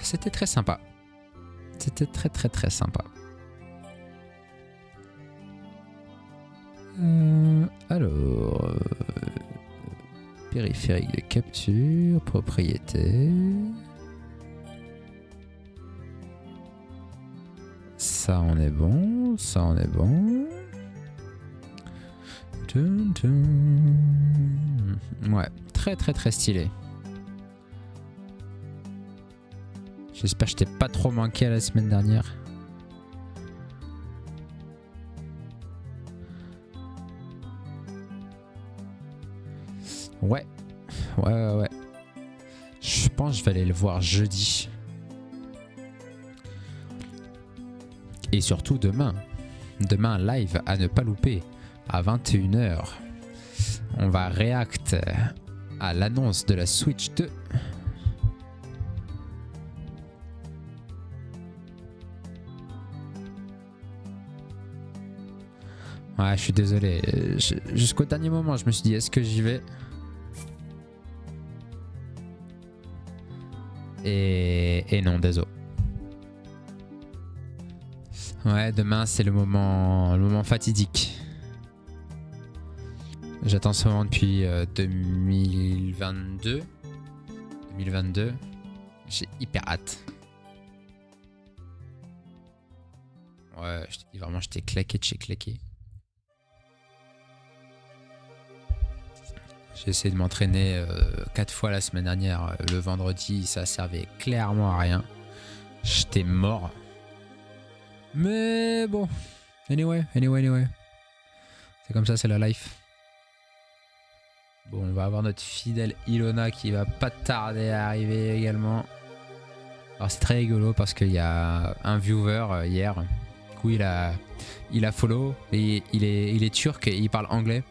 C'était très sympa. C'était très très très sympa. Alors... périphérique de capture, propriété... Ça on est bon, ça on est bon. Ouais, très très très stylé. J'espère que je t'ai pas trop manqué la semaine dernière. Ouais, ouais. Je pense que je vais aller le voir jeudi. Et surtout demain. Demain, live à ne pas louper. À 21 h. On va react à l'annonce de la Switch 2. Ouais, je suis désolé. Jusqu'au dernier moment, je me suis dit, est-ce que j'y vais? Et non, désolé. Ouais, demain, c'est le moment fatidique. J'attends ce moment depuis 2022. J'ai hyper hâte. Ouais, je te dis vraiment, j'étais claqué de chez claqué. J'ai essayé de m'entraîner 4 fois la semaine dernière. Le vendredi, ça servait clairement à rien. J'étais mort. Mais bon. Anyway. C'est comme ça, c'est la life. Bon, on va avoir notre fidèle Ilona qui va pas tarder à arriver également. Alors c'est très rigolo parce qu'il y a un viewer hier. Du coup, il a follow et il est turc et il parle anglais.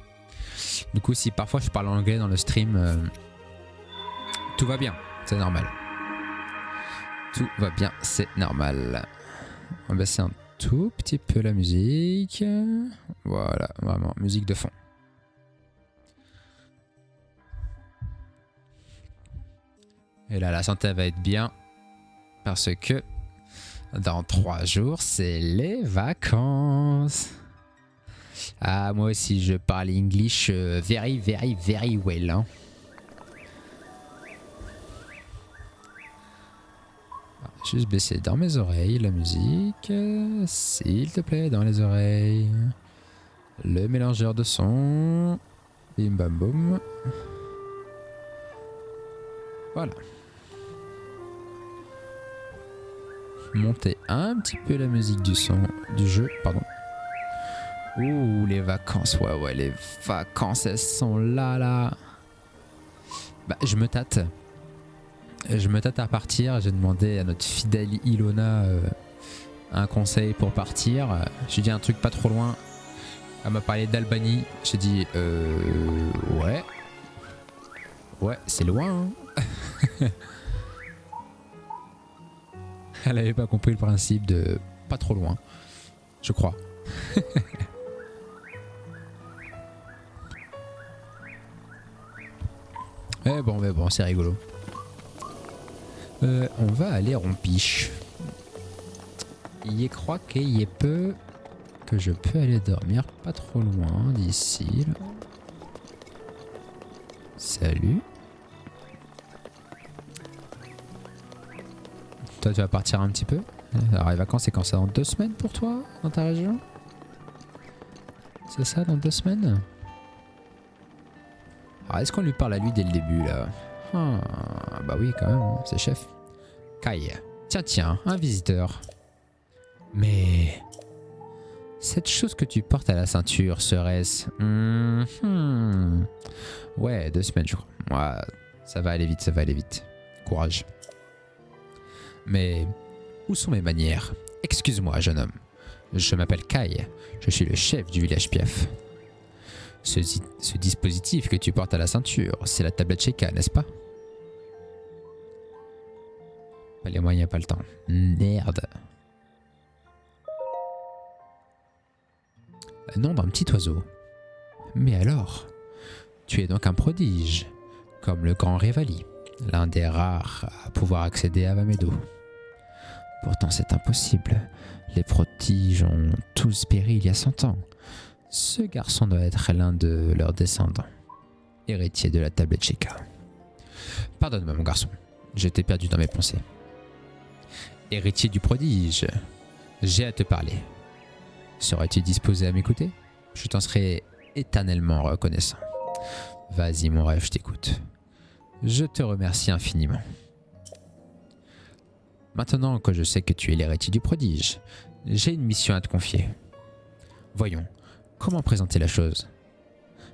Du coup, si parfois je parle anglais dans le stream, tout va bien, c'est normal. Tout va bien, c'est normal. On va baisser un tout petit peu la musique. Voilà, vraiment, musique de fond. Et là, la santé va être bien parce que dans 3 jours, c'est les vacances. Ah, moi aussi, je parle English very well. Hein. Juste baisser dans mes oreilles la musique. S'il te plaît, dans les oreilles. Le mélangeur de son. Bim bam boum. Voilà. Monter un petit peu la musique du jeu, pardon. Ouh, les vacances, ouais, les vacances, elles sont là. Bah, je me tâte à partir. J'ai demandé à notre fidèle Ilona un conseil pour partir. J'ai dit un truc pas trop loin. Elle m'a parlé d'Albanie. J'ai dit, ouais, c'est loin. Hein. Elle avait pas compris le principe de pas trop loin, je crois. Mais bon, c'est rigolo. On va aller rompiche. Il y croit qu'il y ait peu que je peux aller dormir pas trop loin d'ici. Salut. Toi, tu vas partir un petit peu. Alors, les vacances, c'est quand ça? Dans 2 semaines pour toi, dans ta région? C'est ça, dans 2 semaines? Alors, est-ce qu'on lui parle à lui dès le début, là? Bah oui, quand même, c'est chef. Kai. Tiens, un visiteur. Mais... cette chose que tu portes à la ceinture, serait-ce... Ouais, 2 semaines, je crois. Ouais, ça va aller vite. Courage. Mais où sont mes manières? Excuse-moi, jeune homme. Je m'appelle Kai. Je suis le chef du village Piaf. Ce dispositif que tu portes à la ceinture, c'est la tablette Sheikah, n'est-ce pas? Pas les moyens, pas le temps. Merde. Nom d'un petit oiseau. Mais alors, tu es donc un prodige, comme le grand Revali, l'un des rares à pouvoir accéder à Vamedo. Pourtant c'est impossible. Les prodiges ont tous péri il y a 100 ans. Ce garçon doit être l'un de leurs descendants, héritier de la tablette Sheikah. Pardonne-moi mon garçon, j'étais perdu dans mes pensées. Héritier du prodige, j'ai à te parler. Serais-tu disposé à m'écouter? Je t'en serai éternellement reconnaissant. Vas-y mon rêve, je t'écoute. Je te remercie infiniment. Maintenant que je sais que tu es l'héritier du prodige, j'ai une mission à te confier. Voyons, comment présenter la chose?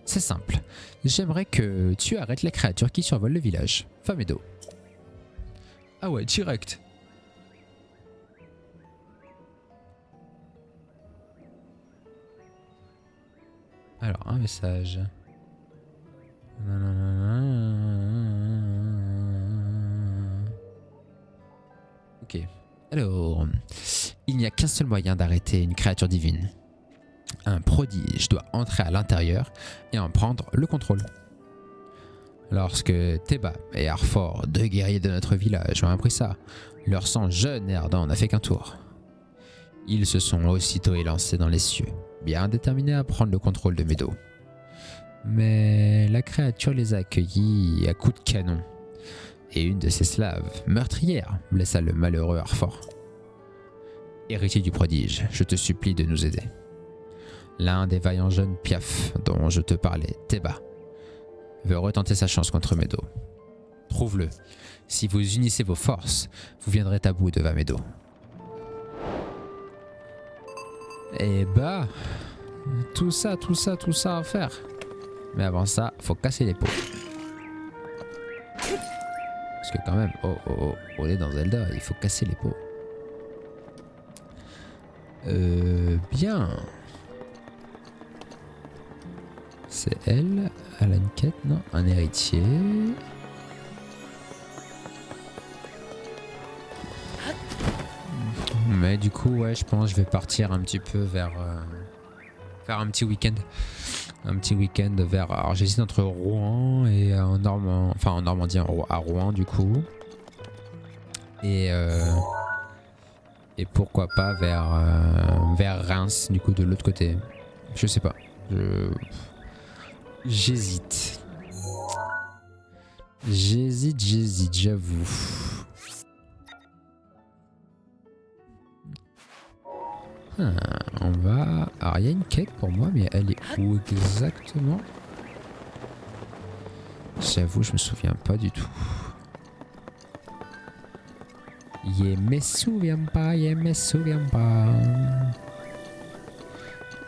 C'est simple, j'aimerais que tu arrêtes les créatures qui survolent le village. Femme et d'eau. Ah ouais, direct. Alors, un message. Ok. Alors, il n'y a qu'un seul moyen d'arrêter une créature divine. Un prodige doit entrer à l'intérieur et en prendre le contrôle. Lorsque Teba et Arfor, deux guerriers de notre village, ont appris ça, leur sang jeune et ardent n'a fait qu'un tour. Ils se sont aussitôt élancés dans les cieux, bien déterminés à prendre le contrôle de Meadow. Mais la créature les a accueillis à coups de canon, et une de ses slaves, meurtrière, blessa le malheureux Arfor. Héritier du prodige, je te supplie de nous aider. L'un des vaillants jeunes piafs dont je te parlais, Teba, veut retenter sa chance contre Meadow. Trouve-le. Si vous unissez vos forces, vous viendrez à bout de Vamedo. Et bah, tout ça à faire. Mais avant ça, faut casser les pots. Parce que quand même, on est dans Zelda, il faut casser les pots. Bien. C'est elle, elle a une quête, non? Un héritier. Mais du coup, ouais, je pense que je vais partir un petit peu vers... faire un petit week-end. Un petit week-end vers... Alors j'hésite entre Rouen et en Normandie, à Rouen du coup. Et pourquoi pas vers Reims, du coup de l'autre côté. Je sais pas. J'hésite, j'avoue. On va... Alors il y a une quête pour moi, mais elle est où exactement? J'avoue, je me souviens pas du tout. Je me souviens pas.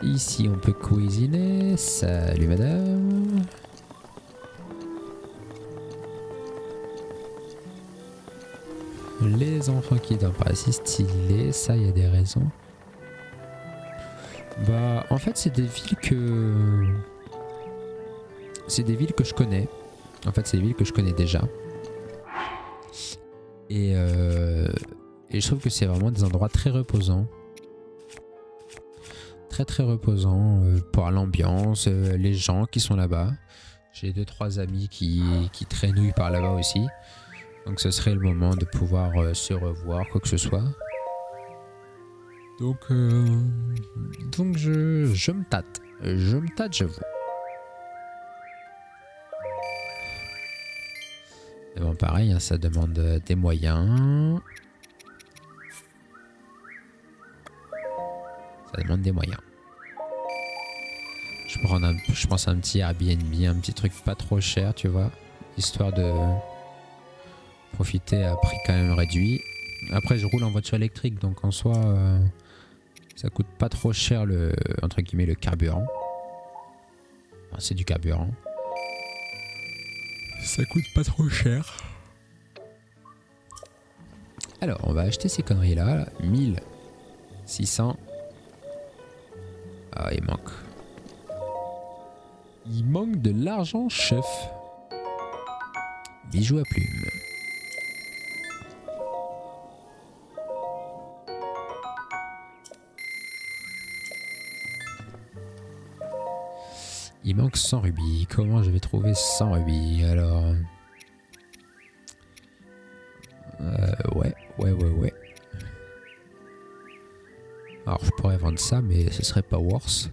Ici on peut cuisiner. Salut madame. Les enfants qui dorment pas, c'est stylé. Ça, il y a des raisons. Bah, en fait, c'est des villes que... je connais. En fait, c'est des villes que je connais déjà. Et je trouve que c'est vraiment des endroits très reposants. Très reposants pour l'ambiance, les gens qui sont là-bas. J'ai 2-3 amis qui traînouillent par là-bas aussi. Donc ce serait le moment de pouvoir se revoir, quoi que ce soit. Donc je me tâte. J'avoue. Mais bon, pareil, hein, ça demande des moyens. Ça demande des moyens. Je pense à un petit Airbnb, un petit truc pas trop cher, tu vois. Histoire de profiter à prix quand même réduit. Après, je roule en voiture électrique, donc en soi... ça coûte pas trop cher entre guillemets le carburant. Enfin, c'est du carburant. Ça coûte pas trop cher. Alors on va acheter ces conneries là. 1600. Ah, il manque. Il manque de l'argent, chef. Bijoux à plumes. Il manque 100 rubis. Comment je vais trouver 100 rubis? Alors... ouais. Alors je pourrais vendre ça, mais ce serait pas worse.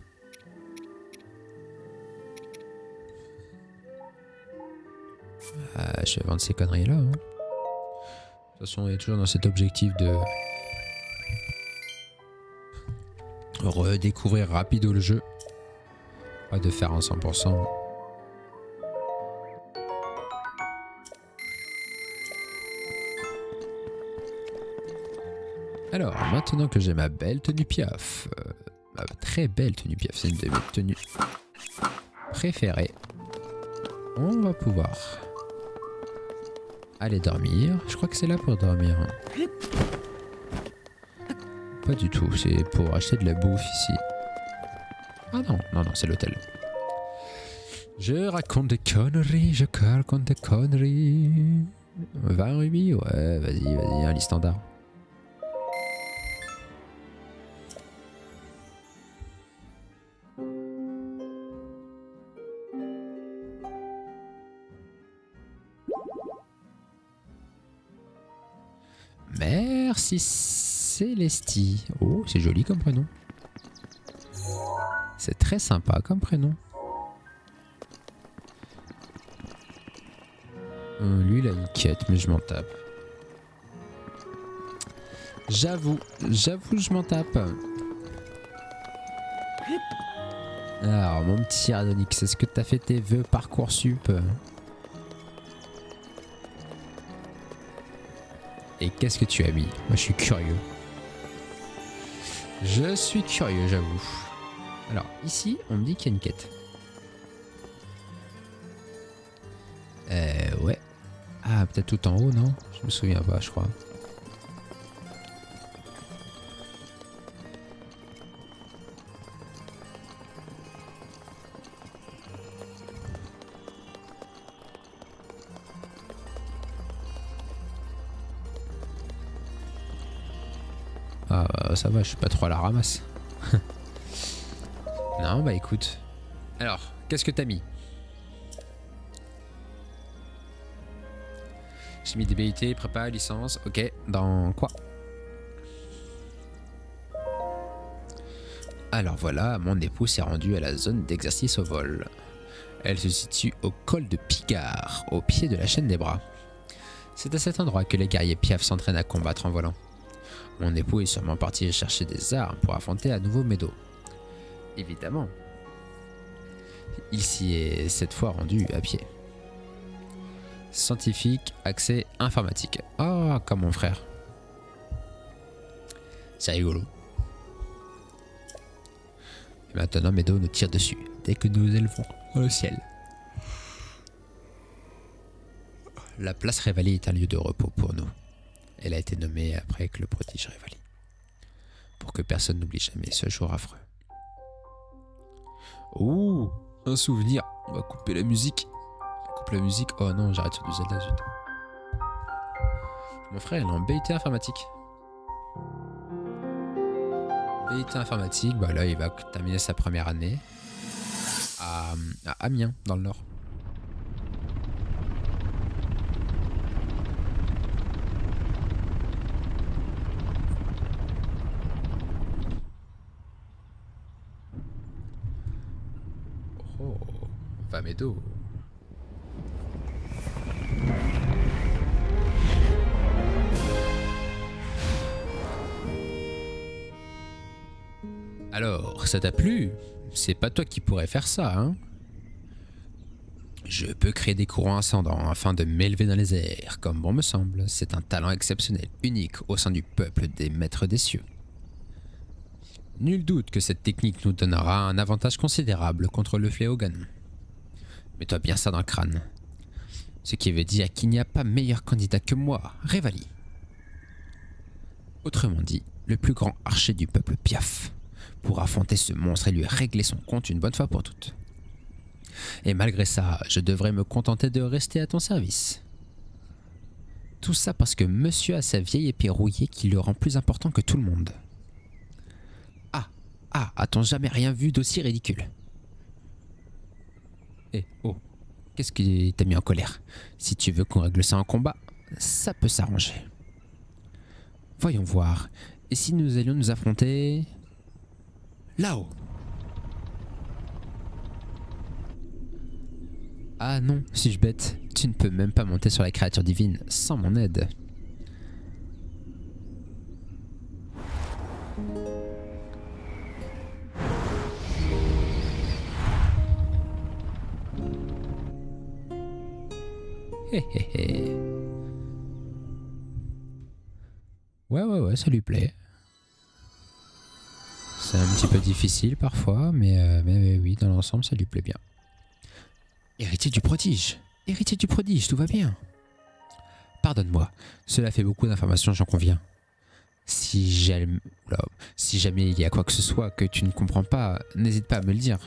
Je vais vendre ces conneries là. Hein. De toute façon, on est toujours dans cet objectif de redécouvrir rapido le jeu. Pas de faire un 100%. Alors, maintenant que j'ai ma belle tenue Piaf, ma très belle tenue Piaf, c'est une de mes tenues préférées, on va pouvoir aller dormir. Je crois que c'est là pour dormir. Pas du tout, c'est pour acheter de la bouffe ici. Ah non, non, non, c'est l'hôtel. Je raconte des conneries, je raconte des conneries. 20 rubis, ouais, vas-y, un lit standard. Merci Célestie. Oh, c'est joli comme prénom. C'est très sympa comme prénom. Lui, il a une quête, mais je m'en tape. J'avoue, je m'en tape. Alors, mon petit Radonix, est-ce que t'as fait tes vœux Parcoursup? Et qu'est-ce que tu as mis? Moi, je suis curieux. Je suis curieux, j'avoue. Alors, ici, on me dit qu'il y a une quête. Ouais. Ah, peut-être tout en haut, non? Je me souviens pas, je crois. Ah, ça va, je suis pas trop à la ramasse. Non, bah écoute. Alors, qu'est-ce que t'as mis? J'ai mis des BIT, prépa, licence, ok. Dans quoi? Alors voilà, mon époux s'est rendu à la zone d'exercice au vol. Elle se situe au col de Pigard, au pied de la chaîne des bras. C'est à cet endroit que les guerriers Piaf s'entraînent à combattre en volant. Mon époux est sûrement parti chercher des armes pour affronter à nouveau Meadow. Évidemment. Il s'y est cette fois rendu à pied. Scientifique, accès informatique. Ah, comme mon frère. C'est rigolo. Et maintenant, Meadow nous tire dessus dès que nous élevons dans le ciel. La place Révalie est un lieu de repos pour nous. Elle a été nommée après que le prodige Révalie. Pour que personne n'oublie jamais ce jour affreux. Ouh, un souvenir. On va couper la musique. On coupe la musique. Oh non, j'arrête sur du Zelda, zut. Mon frère, il est en BIT informatique. BIT informatique, bah là, il va terminer sa première année à Amiens, dans le Nord. Oh, va Meadow. Alors, ça t'a plu? C'est pas toi qui pourrais faire ça, hein? Je peux créer des courants ascendants afin de m'élever dans les airs, comme bon me semble. C'est un talent exceptionnel, unique au sein du peuple des maîtres des cieux. Nul doute que cette technique nous donnera un avantage considérable contre le fléau Ganon. Mets-toi bien ça dans le crâne. Ce qui veut dire qu'il n'y a pas meilleur candidat que moi, Révalie. Autrement dit, le plus grand archer du peuple Piaf, pour affronter ce monstre et lui régler son compte une bonne fois pour toutes. Et malgré ça, je devrais me contenter de rester à ton service. Tout ça parce que monsieur a sa vieille épée rouillée qui le rend plus important que tout le monde. Ah, a-t-on jamais rien vu d'aussi ridicule? Oh, qu'est-ce qui t'a mis en colère? Si tu veux qu'on règle ça en combat, ça peut s'arranger. Voyons voir, et si nous allions nous affronter? Là-haut. Ah non, suis-je bête? Tu ne peux même pas monter sur la créature divine sans mon aide. Hé hé hé. Ouais, ça lui plaît. C'est un petit peu difficile parfois, mais oui, dans l'ensemble, ça lui plaît bien. Héritier du prodige. Héritier du prodige, tout va bien. Pardonne-moi, cela fait beaucoup d'informations, j'en conviens. Si jamais il y a quoi que ce soit que tu ne comprends pas, n'hésite pas à me le dire.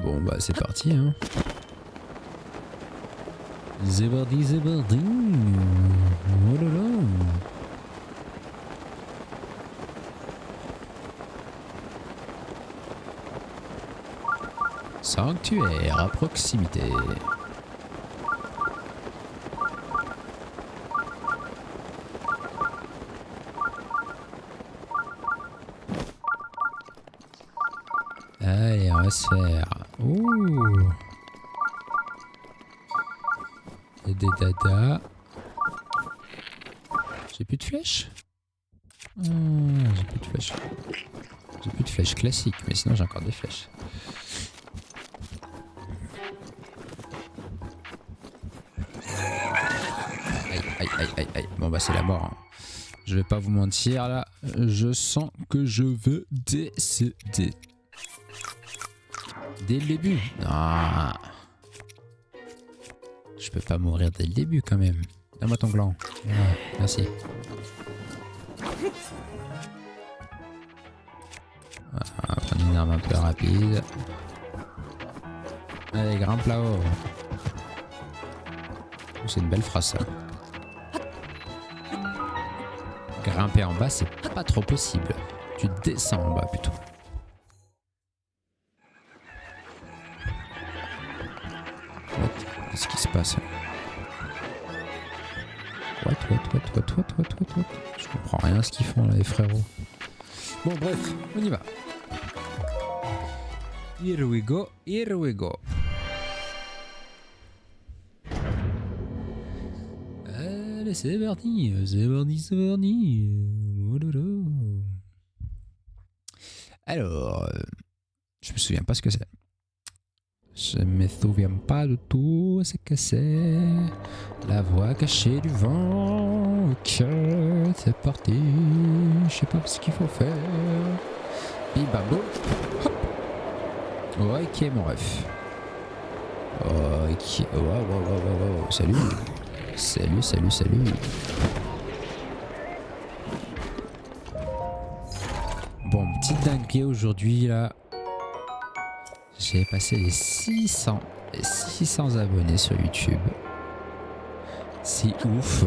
Bon bah c'est parti hein. Zébardi, zébardi. Oh là là. Sanctuaire à proximité. Allez, on va se faire. Ouh. Et des dadas. J'ai plus de flèches. J'ai plus de flèches. J'ai plus de flèches classiques, mais sinon j'ai encore des flèches. Aïe. Bon bah c'est la mort. Hein. Je vais pas vous mentir là. Je sens que je veux décéder. Dès le début. Non. Je peux pas mourir dès le début quand même. Donne-moi ton gland. Voilà, merci. Voilà, prendre une arme un peu rapide. Allez, grimpe là-haut. C'est une belle phrase ça. Grimper en bas, c'est pas trop possible. Tu descends en bas plutôt. Qu'est-ce qui se passe? What? Je comprends rien à ce qu'ils font là, les frérots. Bon, bref, on y va. Here we go. Allez, c'est parti. Alors, je me souviens pas ce que c'est. Je me souviens pas de tout ce que c'est. La voix cachée du vent. Ok, c'est parti. Je sais pas ce qu'il faut faire. Bibabo. Ok, mon ref. Ok. Wow. Salut. Bon, petite dinguerie aujourd'hui là. J'ai passé les 600 abonnés sur YouTube. C'est ouf.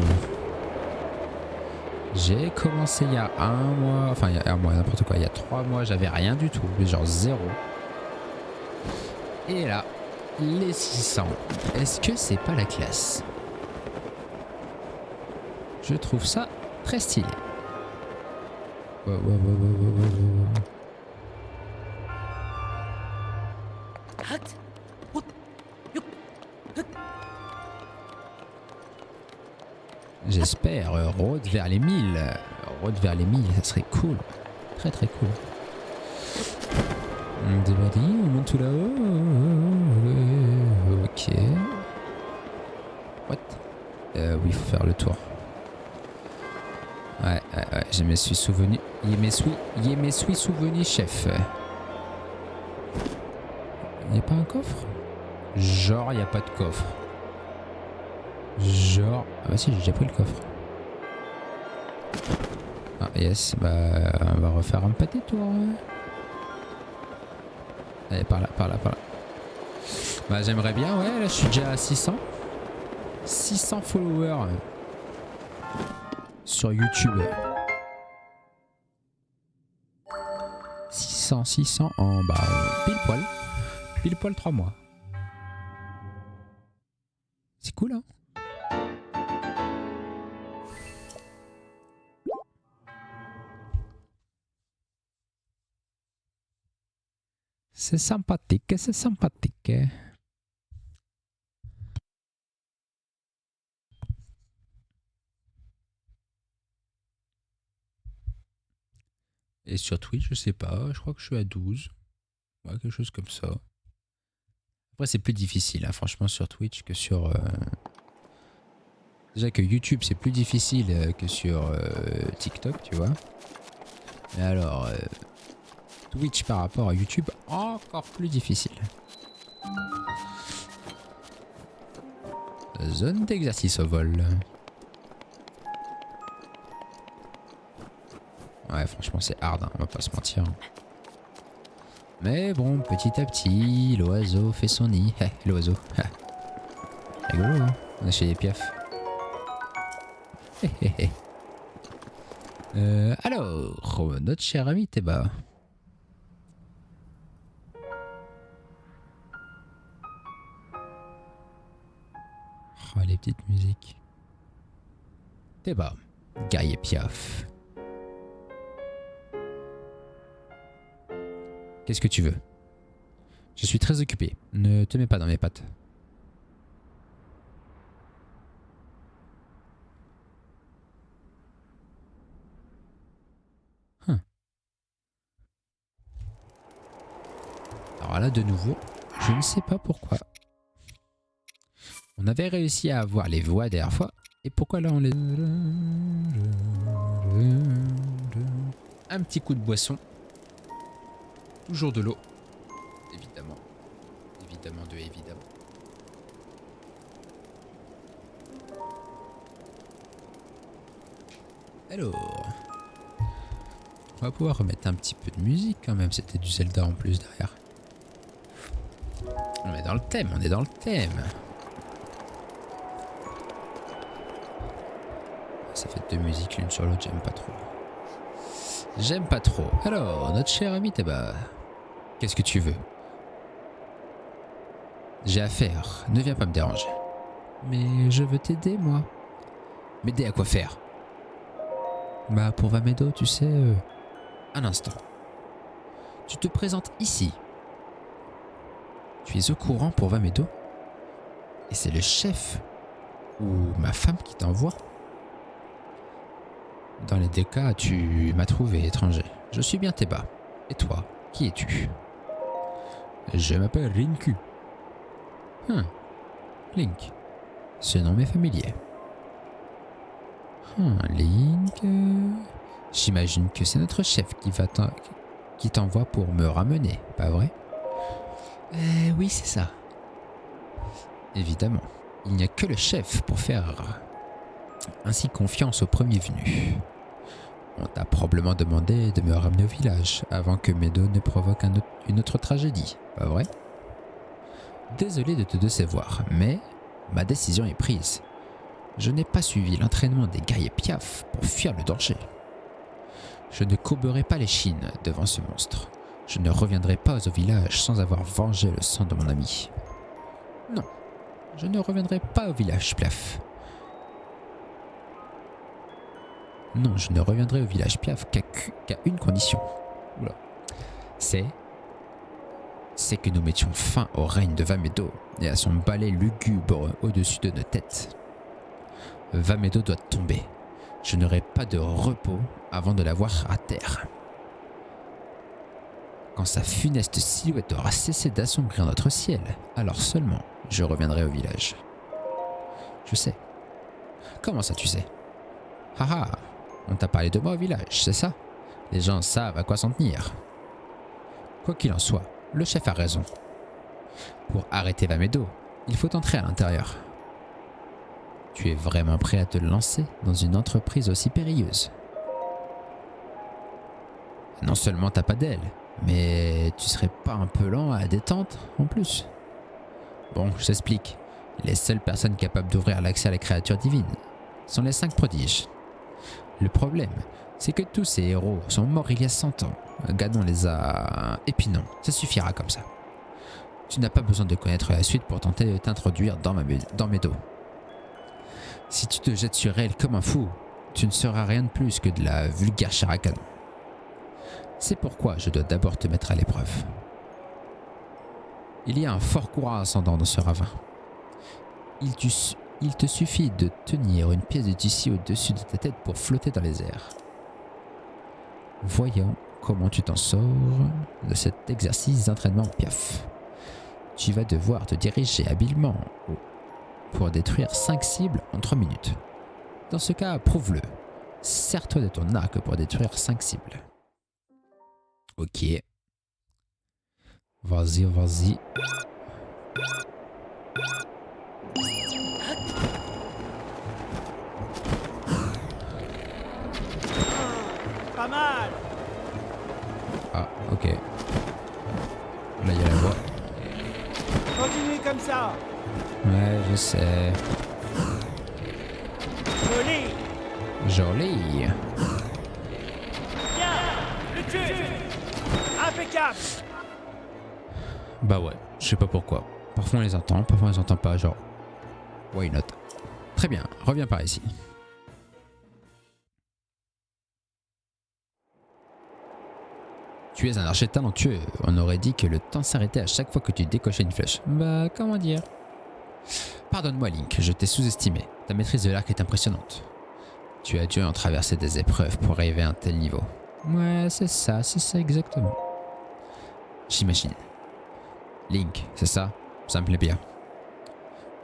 J'ai commencé il y a un mois, enfin il y a un mois, n'importe quoi, il y a 3 mois, j'avais rien du tout, genre 0. Et là, les 600. Est-ce que c'est pas la classe? Je trouve ça très stylé. Wow. J'espère, road vers les 1000. Road vers les 1000, ça serait cool. Très cool. On monte tout là-haut. Ok. What? Oui, il faut faire le tour. Ouais, je me suis souvenu. Je me suis souvenu, chef. Il n'y a pas un coffre? Genre, il n'y a pas de coffre. Genre... Ah bah si, j'ai déjà pris le coffre. Ah yes, bah on va refaire un petit tour. Allez, par là. Bah j'aimerais bien, ouais, là je suis déjà à 600. 600 followers sur YouTube. 600 en bas, pile poil 3 mois. C'est cool hein. C'est sympathique, c'est sympathique. Et sur Twitch, je sais pas, je crois que je suis à 12. Ouais, quelque chose comme ça. Après, c'est plus difficile, hein, franchement, sur Twitch que sur... Déjà que YouTube, c'est plus difficile que sur TikTok, tu vois. Mais alors, Twitch par rapport à YouTube, encore plus difficile. Zone d'exercice au vol. Ouais, franchement, c'est hard, hein, on va pas se mentir. Mais bon, petit à petit, l'oiseau fait son nid. L'oiseau. Rigolo, hein. On est chez les piafs. Alors, notre cher ami Théba. Oh, les petites musiques. Théba, guerrier piaf. Qu'est-ce que tu veux? Je suis très occupé. Ne te mets pas dans mes pattes. Alors là, de nouveau, je ne sais pas pourquoi. On avait réussi à avoir les voix la dernière fois. Et pourquoi là on les... Un petit coup de boisson. Toujours de l'eau. Évidemment. Évidemment de évidemment. Alors... On va pouvoir remettre un petit peu de musique quand même. C'était du Zelda en plus derrière. On est dans le thème, on est dans le thème. Ça fait deux musiques l'une sur l'autre, j'aime pas trop. J'aime pas trop. Alors, notre cher ami Théba, qu'est-ce que tu veux? J'ai affaire, ne viens pas me déranger. Mais je veux t'aider, moi. M'aider à quoi faire? Bah, pour Vamedo, tu sais... Un instant. Tu te présentes ici. Tu es au courant pour Vamedo? Et c'est le chef ou ma femme qui t'envoie? Dans les deux cas, tu m'as trouvé étranger. Je suis bien Théba. Et toi, qui es-tu? Je m'appelle Rinku. Link. Ce nom m'est familier. Link... J'imagine que c'est notre chef qui t'envoie pour me ramener, pas vrai? Oui, c'est ça. Évidemment, il n'y a que le chef pour faire ainsi confiance au premier venu. On t'a probablement demandé de me ramener au village avant que Medo ne provoque une autre tragédie, pas vrai? Désolé de te décevoir, mais ma décision est prise. Je n'ai pas suivi l'entraînement des guerriers piaf pour fuir le danger. Je ne courberai pas les chines devant ce monstre. Je ne reviendrai pas au village sans avoir vengé le sang de mon ami. Non, je ne reviendrai pas au village Piaf. Non, je ne reviendrai au village Piaf qu'à une condition. Oula. C'est que nous mettions fin au règne de Vamedo et à son balai lugubre au-dessus de nos têtes. Vamedo doit tomber. Je n'aurai pas de repos avant de la voir à terre. Quand sa funeste silhouette aura cessé d'assombrir notre ciel, alors seulement je reviendrai au village. Je sais. Comment ça tu sais? Haha, on t'a parlé de moi au village, c'est ça? Les gens savent à quoi s'en tenir. Quoi qu'il en soit, le chef a raison. Pour arrêter Vamedo, il faut entrer à l'intérieur. Tu es vraiment prêt à te lancer dans une entreprise aussi périlleuse? Non seulement t'as pas d'aile, mais tu serais pas un peu lent à détente en plus? Bon, je t'explique. Les seules personnes capables d'ouvrir l'accès à la créature divine sont les 5 prodiges. Le problème, c'est que tous ces héros sont morts il y a 100 ans. Ganon les a... Et puis non, ça suffira comme ça. Tu n'as pas besoin de connaître la suite pour tenter de t'introduire dans mes dos. Si tu te jettes sur elle comme un fou, tu ne seras rien de plus que de la vulgaire chair à canon. C'est pourquoi je dois d'abord te mettre à l'épreuve. Il y a un fort courant ascendant dans ce ravin. Il te suffit de tenir une pièce de tissu au-dessus de ta tête pour flotter dans les airs. Voyons comment tu t'en sors de cet exercice d'entraînement Piaf. Tu vas devoir te diriger habilement pour détruire 5 cibles en 3 minutes. Dans ce cas, prouve-le. Sers-toi de ton arc pour détruire 5 cibles. Ok. Vas-y, vas-y. Pas mal. Ah, ok. Là, il y a la voie. Continuez comme ça. Ouais, je sais. Joli. Joli. Bien. Le tue. Impeccable. Bah ouais, je sais pas pourquoi. Parfois on les entend, parfois on les entend pas, genre... Why not? Très bien, reviens par ici. Tu es un archer talentueux. On aurait dit que le temps s'arrêtait à chaque fois que tu décochais une flèche. Bah, comment dire? Pardonne-moi Link, je t'ai sous-estimé. Ta maîtrise de l'arc est impressionnante. Tu as dû en traverser des épreuves pour arriver à un tel niveau. Ouais, c'est ça exactement. J'imagine. Link, c'est ça? Ça me plaît bien.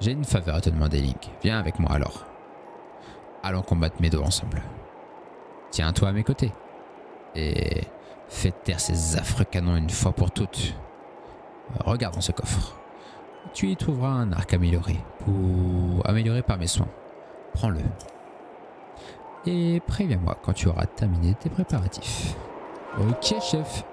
J'ai une faveur à te demander, Link. Viens avec moi alors. Allons combattre Medo ensemble. Tiens-toi à mes côtés. Et fais taire ces affreux canons une fois pour toutes. Regarde dans ce coffre. Tu y trouveras un arc amélioré. Amélioré par mes soins. Prends-le. Et préviens-moi quand tu auras terminé tes préparatifs. Ok, chef.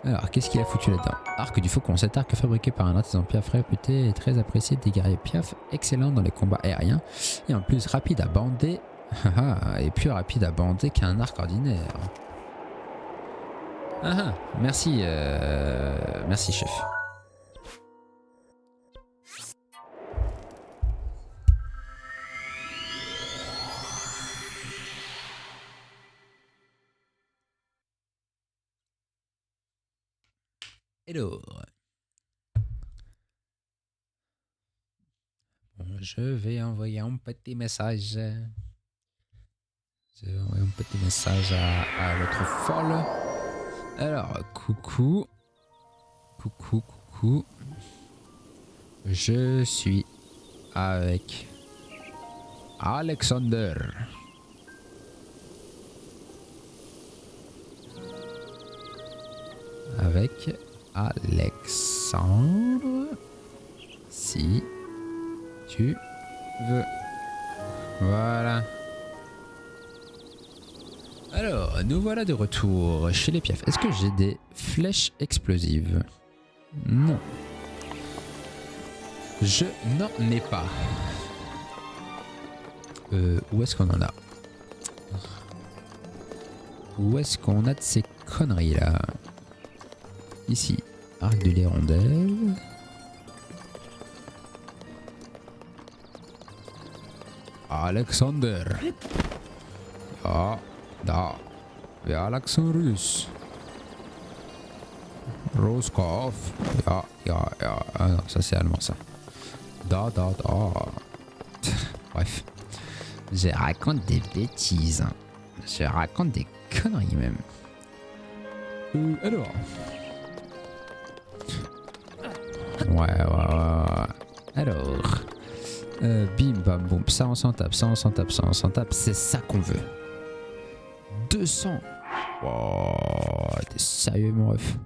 Alors, qu'est-ce qu'il a foutu là-dedans? Arc du Faucon. Cet arc fabriqué par un artisan Piaf réputé est très apprécié des guerriers Piaf, excellent dans les combats aériens et en plus rapide à bander et plus rapide à bander qu'un arc ordinaire. Merci, merci chef. Hello. Bon, je vais envoyer un petit message. Je vais envoyer un petit message à l'autre folle. Alors, coucou. Coucou. Je suis avec Alexander. Avec Alexandre, si tu veux. Voilà. Alors, nous voilà de retour chez les Piaf. Est-ce que j'ai des flèches explosives? Non. Je n'en ai pas. Où est-ce qu'on en a? Où est-ce qu'on a de ces conneries là? Ici, arc de l'hirondelle. Alexander. Ah, da. Ja, Alexandrus. Roskopf. Ja. Ah non, ça c'est allemand ça. Da. Bref. Je raconte des bêtises. Je raconte des conneries même. Alors. Ouais. Alors. Bim bam boum. Ça on s'en tape. C'est ça qu'on veut. 200. Wow, t'es sérieux mon ref?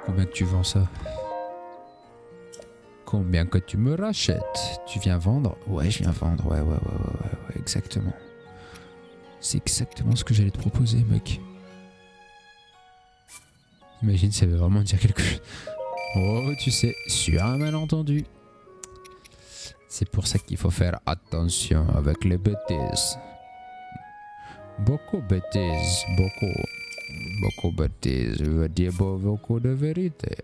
Combien que tu vends ça? Combien que tu me rachètes? Tu viens vendre? Ouais, je viens vendre. Ouais, exactement. C'est exactement ce que j'allais te proposer, mec. Imagine, ça veut vraiment dire quelque chose. Oh, tu sais, sur un malentendu. C'est pour ça qu'il faut faire attention avec les bêtises. Beaucoup bêtises, beaucoup bêtises, je veux dire beaucoup de vérité.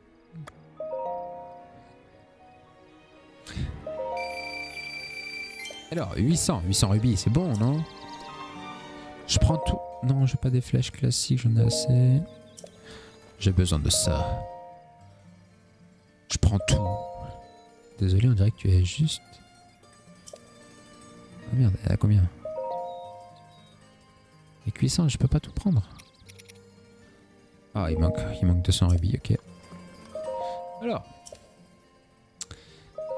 Alors, 800 rubis, c'est bon, non? Je prends tout. Non, j'ai pas des flèches classiques, j'en ai assez. J'ai besoin de ça. Je prends tout. Désolé, on dirait que tu es juste... Ah merde, elle a combien? Les cuissons, je peux pas tout prendre. Ah, il manque 200 rubis, ok. Alors.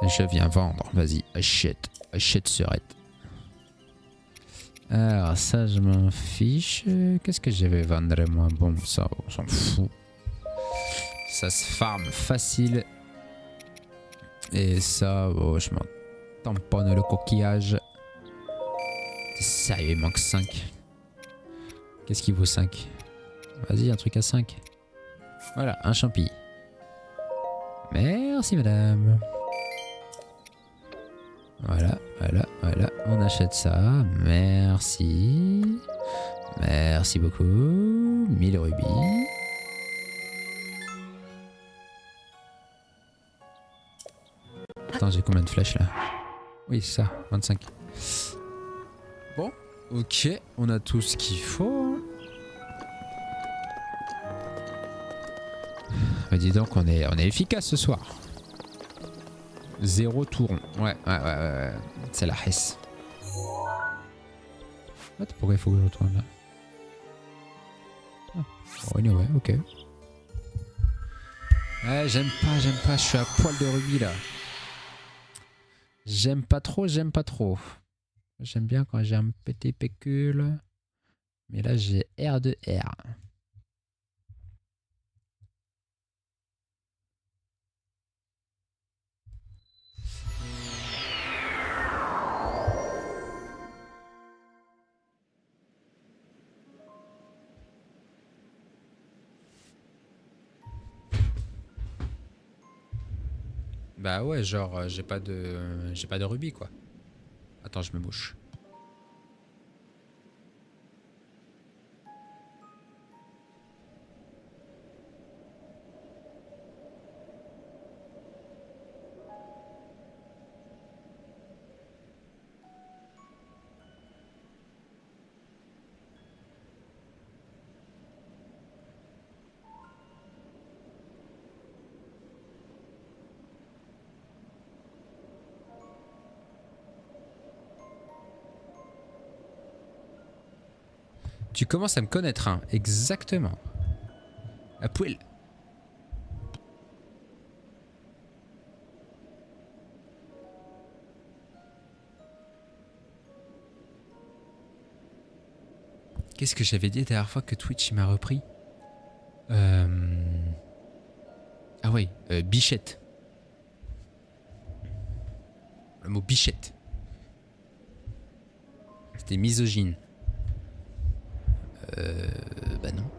Je viens vendre, vas-y, achète serette. Alors ça je m'en fiche. Qu'est-ce que je vais vendre moi? Bon ça on s'en fout. Ça se farme facile. Et ça, oh, je m'en tamponne le coquillage. C'est sérieux, il manque 5. Qu'est-ce qui vaut 5? Vas-y, un truc à 5. Voilà, un champi. Merci madame. Voilà, on achète ça. Merci. Merci beaucoup. 1000 rubis. Attends, j'ai combien de flèches là? Oui, c'est ça, 25. Bon, ok, on a tout ce qu'il faut. Mais dis donc, on est efficace ce soir. 0 tout rond. Ouais. C'est la hesse. Attends, pourquoi il faut que je retourne là? Ah. Oh, anyway, ok. Ouais, j'aime pas, je suis à poil de rubis là. J'aime pas trop. J'aime bien quand j'ai un petit pécule. Mais là, j'ai R de R. Bah ouais, genre j'ai pas de rubis quoi. Attends, je me bouche. Tu commences à me connaître, hein. Exactement. À poil. Qu'est-ce que j'avais dit la dernière fois que Twitch m'a repris? Ah oui, bichette. Le mot bichette. C'était misogyne. Bah non.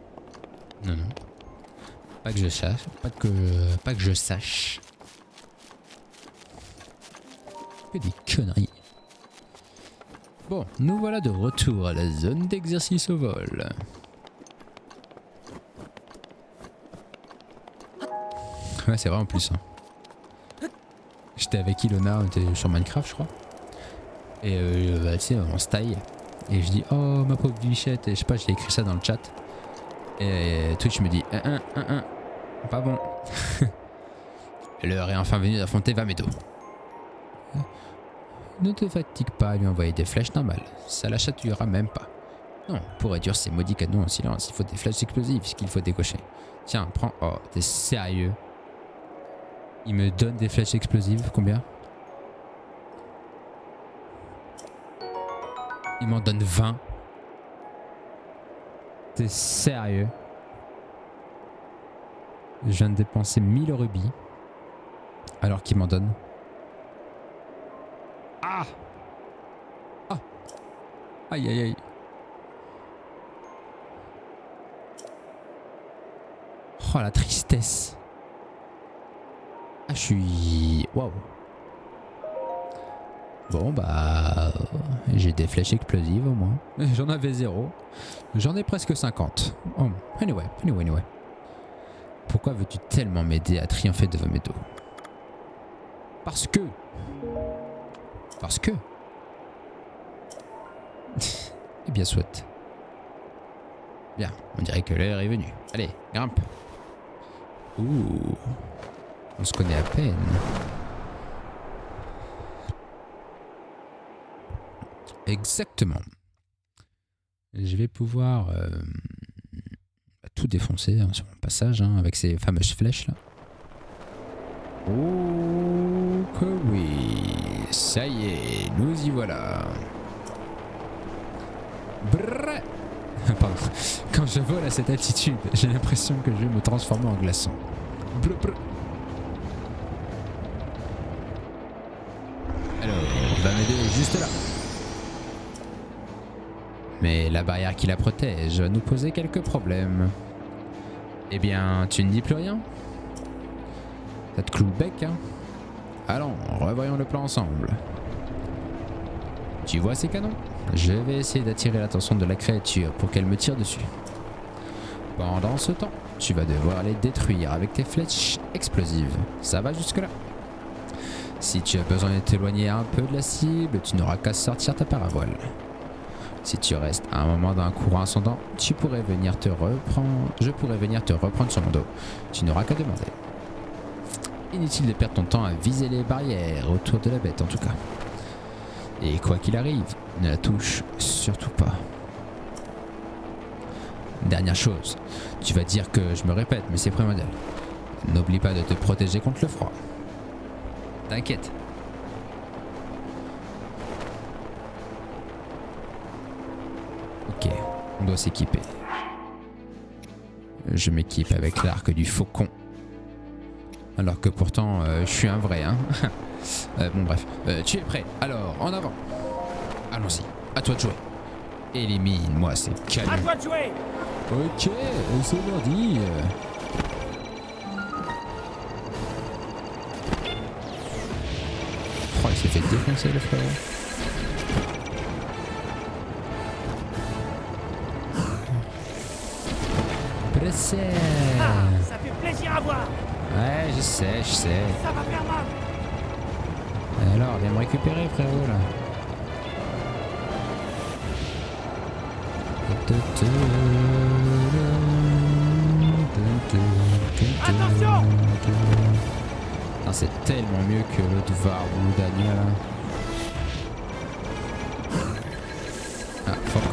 Non. Pas que je sache. Pas que je sache. Que des conneries. Bon, nous voilà de retour à la zone d'exercice au vol. Ouais, c'est vrai en plus. Hein. J'étais avec Ilona, on était sur Minecraft, je crois. Et bah, tu sais, on se taille. Et je dis, oh ma pauvre bichette, et je sais pas, j'ai écrit ça dans le chat. Et Twitch me dit, pas bon. L'heure est enfin venue d'affronter Vamedo. Ne te fatigue pas à lui envoyer des flèches normales, ça la chatouillera même pas. Non, pour réduire ces maudits canons en silence, il faut des flèches explosives qu'il faut décocher. Tiens, prends, oh, t'es sérieux? Il me donne des flèches explosives, combien? Il m'en donne 20. T'es sérieux? Je viens de dépenser 1000 rubis. Alors qu'il m'en donne. Ah! Ah! Aïe aïe aïe. Oh la tristesse. Ah je suis... Waouh. Bon bah... j'ai des flèches explosives au moins. J'en avais 0. J'en ai presque 50. Oh, anyway. Pourquoi veux-tu tellement m'aider à triompher de Vamedo? Parce que... Eh bien soit. Bien, on dirait que l'heure est venue. Allez, grimpe. Ouh. On se connaît à peine. Exactement. Je vais pouvoir tout défoncer sur mon passage avec ces fameuses flèches là. Oh que oui, ça y est, nous y voilà. Brrr. Pardon. Quand je vole à cette altitude, j'ai l'impression que je vais me transformer en glaçon. Brrr, brrr. Alors, va m'aider juste là. Mais la barrière qui la protège va nous poser quelques problèmes. Eh bien, tu ne dis plus rien? Ça te cloue le bec, hein? Allons, revoyons le plan ensemble. Tu vois ces canons? Je vais essayer d'attirer l'attention de la créature pour qu'elle me tire dessus. Pendant ce temps, tu vas devoir les détruire avec tes flèches explosives. Ça va jusque-là? Si tu as besoin de t'éloigner un peu de la cible, tu n'auras qu'à sortir ta parabole. Si tu restes à un moment d'un courant ascendant, je pourrais venir te reprendre sur mon dos. Tu n'auras qu'à demander. Inutile de perdre ton temps à viser les barrières autour de la bête en tout cas. Et quoi qu'il arrive, ne la touche surtout pas. Dernière chose, tu vas dire que je me répète, mais c'est primordial. N'oublie pas de te protéger contre le froid. T'inquiète. Ok, on doit s'équiper. Je m'équipe avec l'arc du faucon. Alors que pourtant, je suis un vrai, hein. Bon bref, tu es prêt? Alors, en avant. Allons-y, à toi de jouer. Élimine-moi ces canons. À toi de jouer. Ok, c'est mardi. Oh, il s'est fait défoncer le frère. Pressé. Ah, ça fait plaisir à voir. Ouais, je sais. Ça va faire mal. Alors, viens me récupérer, frérot, là. Attention! Ah, c'est tellement mieux que l'autre Varou Daniel. Ah, fuck.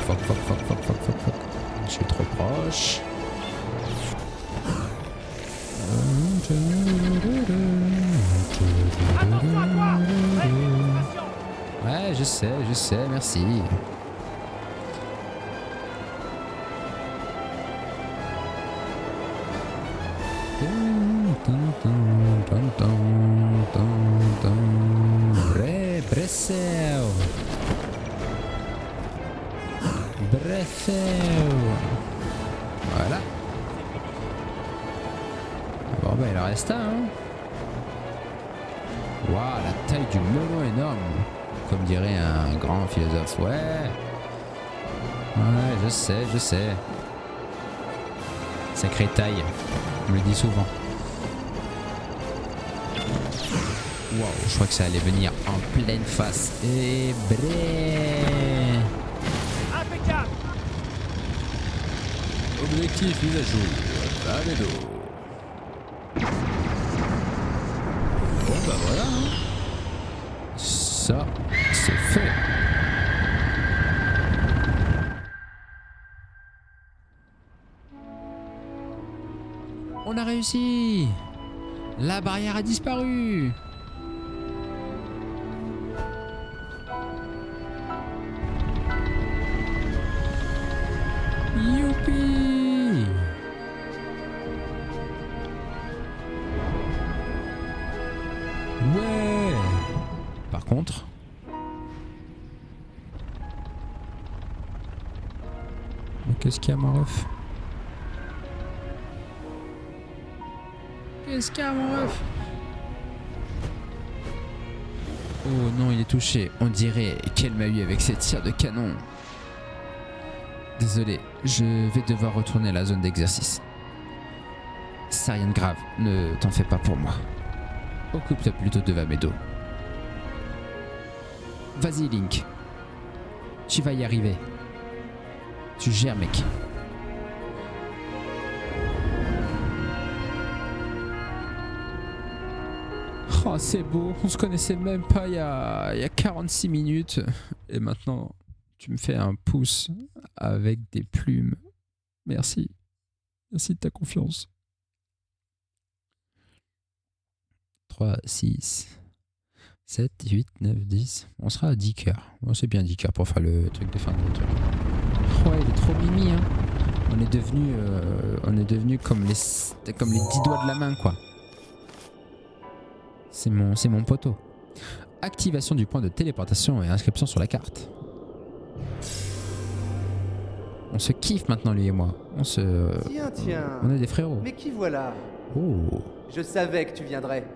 Je suis trop proche. Attention à toi. Ouais, je sais, merci. Bressel. Voilà. Bon bah il en reste un, hein. Waouh, la taille du melon énorme. Comme dirait un grand philosophe. Ouais, je sais. Sacrée taille. On me le dit souvent. Waouh, je crois que ça allait venir en pleine face. Et bré. Impeccable. Objectif mise à jour. Vamedo. Bon bah voilà. Hein. Ça, c'est fait. On a réussi. La barrière a disparu. Youpi! Ouais! Par contre... Mais qu'est-ce qu'il y a, mon ref? Qu'est-ce qu'il y a, mon ref? Oh non, il est touché. On dirait qu'elle m'a eu avec ses tirs de canon. Désolé, je vais devoir retourner à la zone d'exercice. C'est rien de grave, ne t'en fais pas pour moi. Occupe-toi plutôt de Vamedo. Vas-y Link. Tu vas y arriver. Tu gères mec. Oh, c'est beau, on se connaissait même pas il y a 46 minutes. Et maintenant, tu me fais un pouce avec des plumes. Merci. Merci de ta confiance. 3, 6, 7, 8, 9, 10. On sera à 10 cœurs. Bon, c'est bien 10 cœurs pour faire le truc de fin de truc. Ouais, il est trop mimi, hein. On est devenu comme les 10 doigts de la main, quoi. C'est mon poteau. Activation du point de téléportation et inscription sur la carte. On se kiffe maintenant, lui et moi. Tiens. On est des frérots. Mais qui voilà? Oh. Je savais que tu viendrais.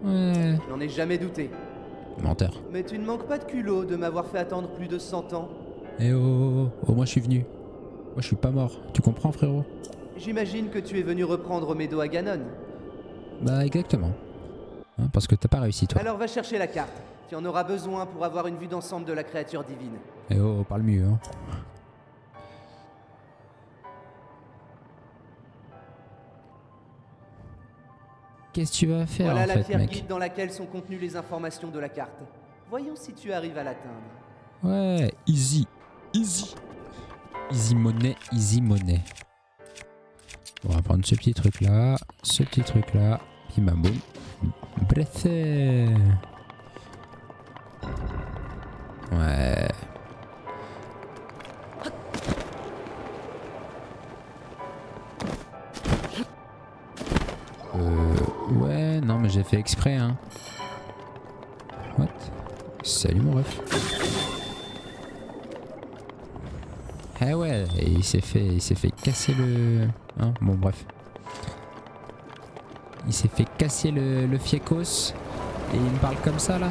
Ouais. Je n'en ai jamais douté. Menteur. Mais tu ne manques pas de culot de m'avoir fait attendre plus de 100 ans. Eh oh, moi je suis venu. Moi je suis pas mort. Tu comprends, frérot? J'imagine que tu es venu reprendre Médo à Ganon. Bah exactement. Hein, parce que t'as pas réussi, toi. Alors va chercher la carte. Tu en auras besoin pour avoir une vue d'ensemble de la créature divine. Eh oh, parle mieux, hein. Qu'est-ce que tu vas faire, Voilà en la fait, pierre mec? guide dans laquelle sont contenues les informations de la carte. Voyons si tu arrives à l'atteindre. Ouais, easy. Easy. Easy money, easy money. On va prendre ce petit truc là, bim bam boum. Breathé. Ouais. Ouais, non mais j'ai fait exprès, hein. What? Salut mon ref. Ah ouais, et il s'est fait casser le... Hein, bon bref. Il s'est fait casser le fiécos. Et il me parle comme ça là.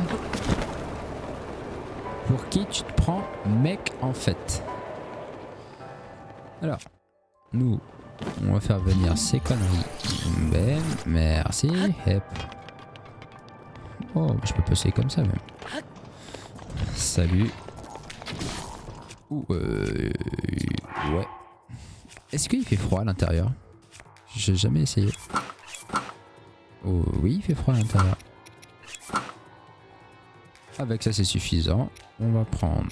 Pour qui tu te prends, mec, en fait? Alors, nous, on va faire venir ces conneries. Ben, merci. Hep. Oh, je peux passer comme ça même. Salut. Ouh, ouais. Est-ce qu'il fait froid à l'intérieur? J'ai jamais essayé. Oh oui, il fait froid à l'intérieur. Avec ça, c'est suffisant. On va prendre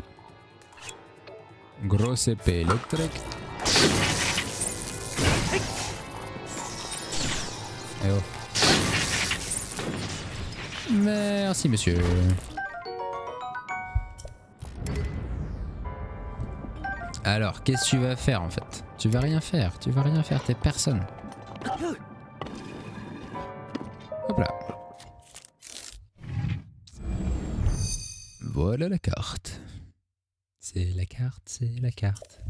grosse épée électrique. Eh oh. Merci, monsieur. Alors, qu'est-ce que tu vas faire en fait? Tu vas rien faire, t'es personne. Hop là. Voilà la carte. C'est la carte, c'est la carte.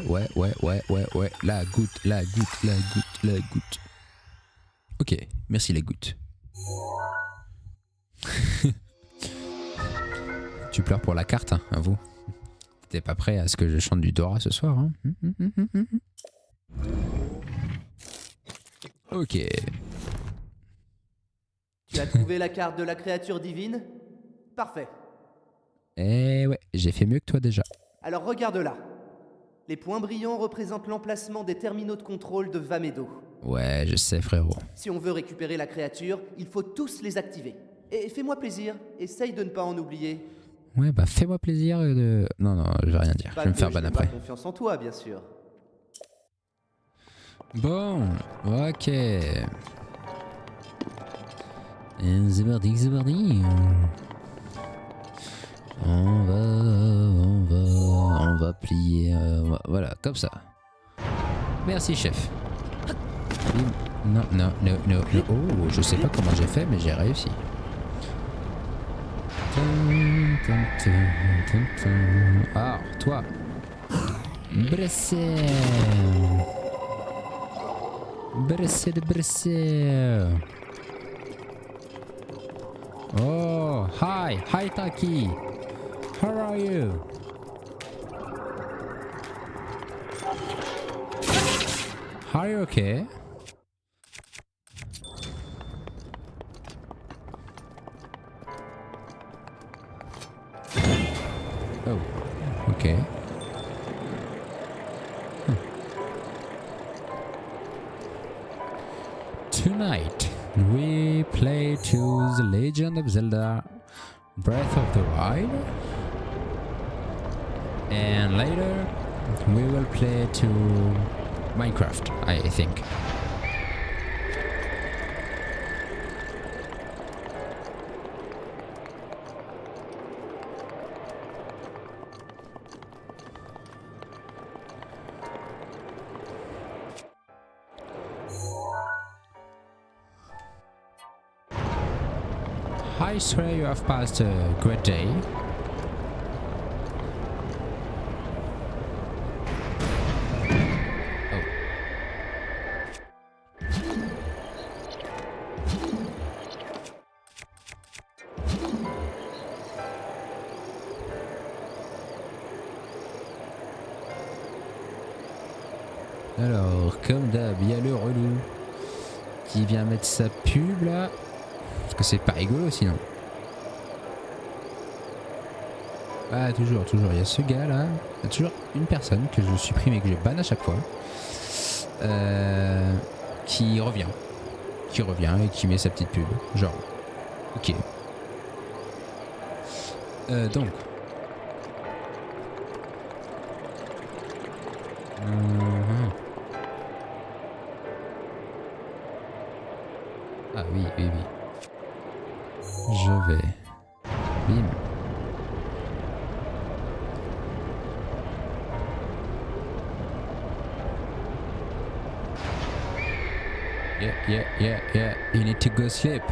Ouais. La goutte. Ok, merci la goutte. Tu pleures pour la carte, hein, avoue. T'es pas prêt à ce que je chante du Dora ce soir, hein? Ok. Tu as trouvé la carte de la créature divine? Parfait. Eh ouais, j'ai fait mieux que toi déjà. Alors regarde-la. Les points brillants représentent l'emplacement des terminaux de contrôle de Vamedo. Ouais, je sais, frérot. Si on veut récupérer la créature, il faut tous les activer. Et fais-moi plaisir, essaye de ne pas en oublier. Ouais, bah fais-moi plaisir de... Non, je vais rien dire. Je vais me faire ban après. J'ai confiance en toi, bien sûr. Bon, ok. C'est parti. On va plier. Voilà, comme ça. Merci, chef. Non. Oh, je sais pas comment j'ai fait, mais j'ai réussi. Ah, toi. Bresser. Oh, hi Taki. How are you? Are you okay? Oh, okay. We play to The Legend of Zelda Breath of the Wild. And later we will play to Minecraft, I think. I swear you have passed a great day. Oh. Alors, comme d'hab, il y a le relou qui vient mettre sa pub là. Parce que c'est pas rigolo sinon. Ah toujours, il y a ce gars là, il y a toujours une personne que je supprime et que je banne à chaque fois. Qui revient et qui met sa petite pub. Genre, ok. Donc. Ah oui. Je vais. Bim. Yeah. You need to go sleep.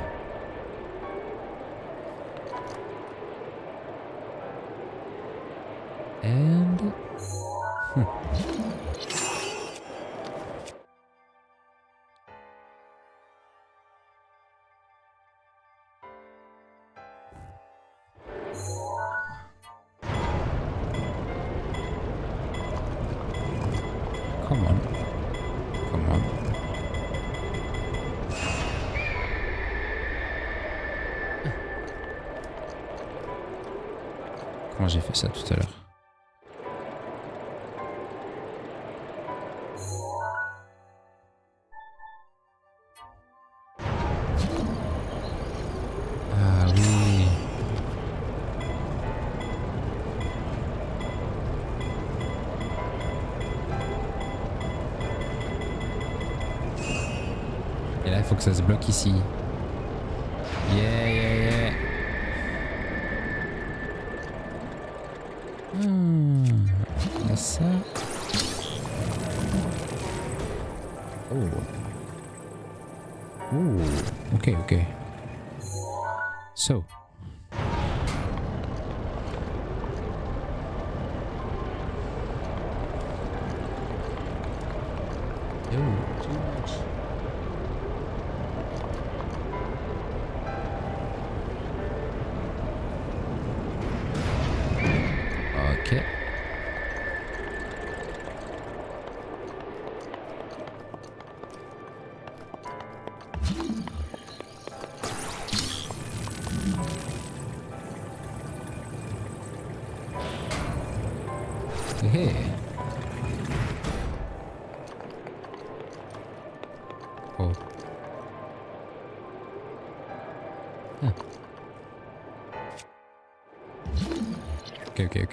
And. Come on. Comment j'ai fait ça tout à l'heure? Ah oui. Et là, il faut que ça se bloque ici. Yeah. Il y a ça. Oh. Ok. So. Too much. Ok. Hey. Oh. Huh. Okay.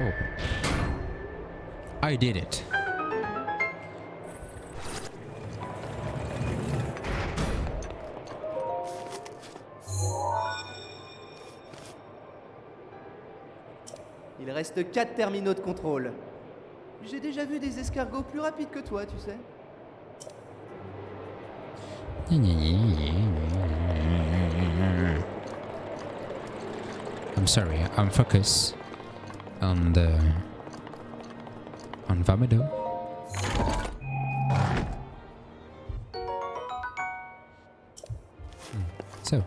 Oh. I did it. Il reste 4 terminaux de contrôle. J'ai déjà vu des escargots plus rapides que toi, tu sais. I'm sorry, I'm focused on Vamado. So.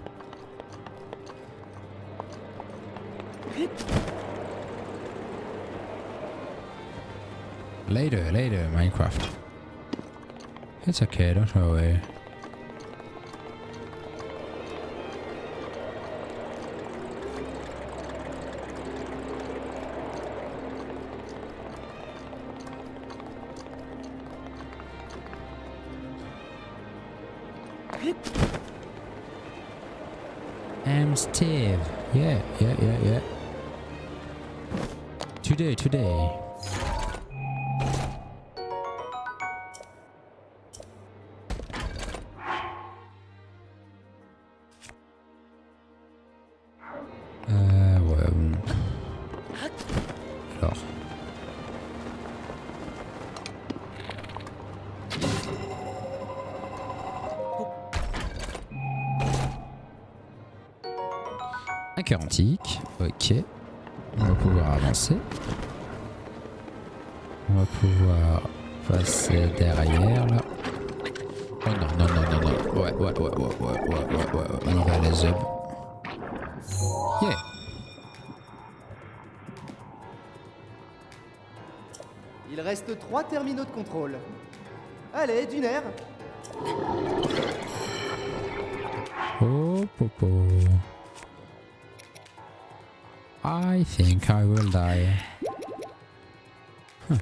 Later, Minecraft. It's okay, don't worry. I'm Steve. Yeah. Today. Ouais. Alors. Un cœur antique, ok. On va pouvoir avancer. On va pouvoir passer derrière là. Oh non. Ouais. On va les hubs. Yeah. Il reste 3 terminaux de contrôle. Allez, d'une aire. Oh, popo. I think I will die. Huh.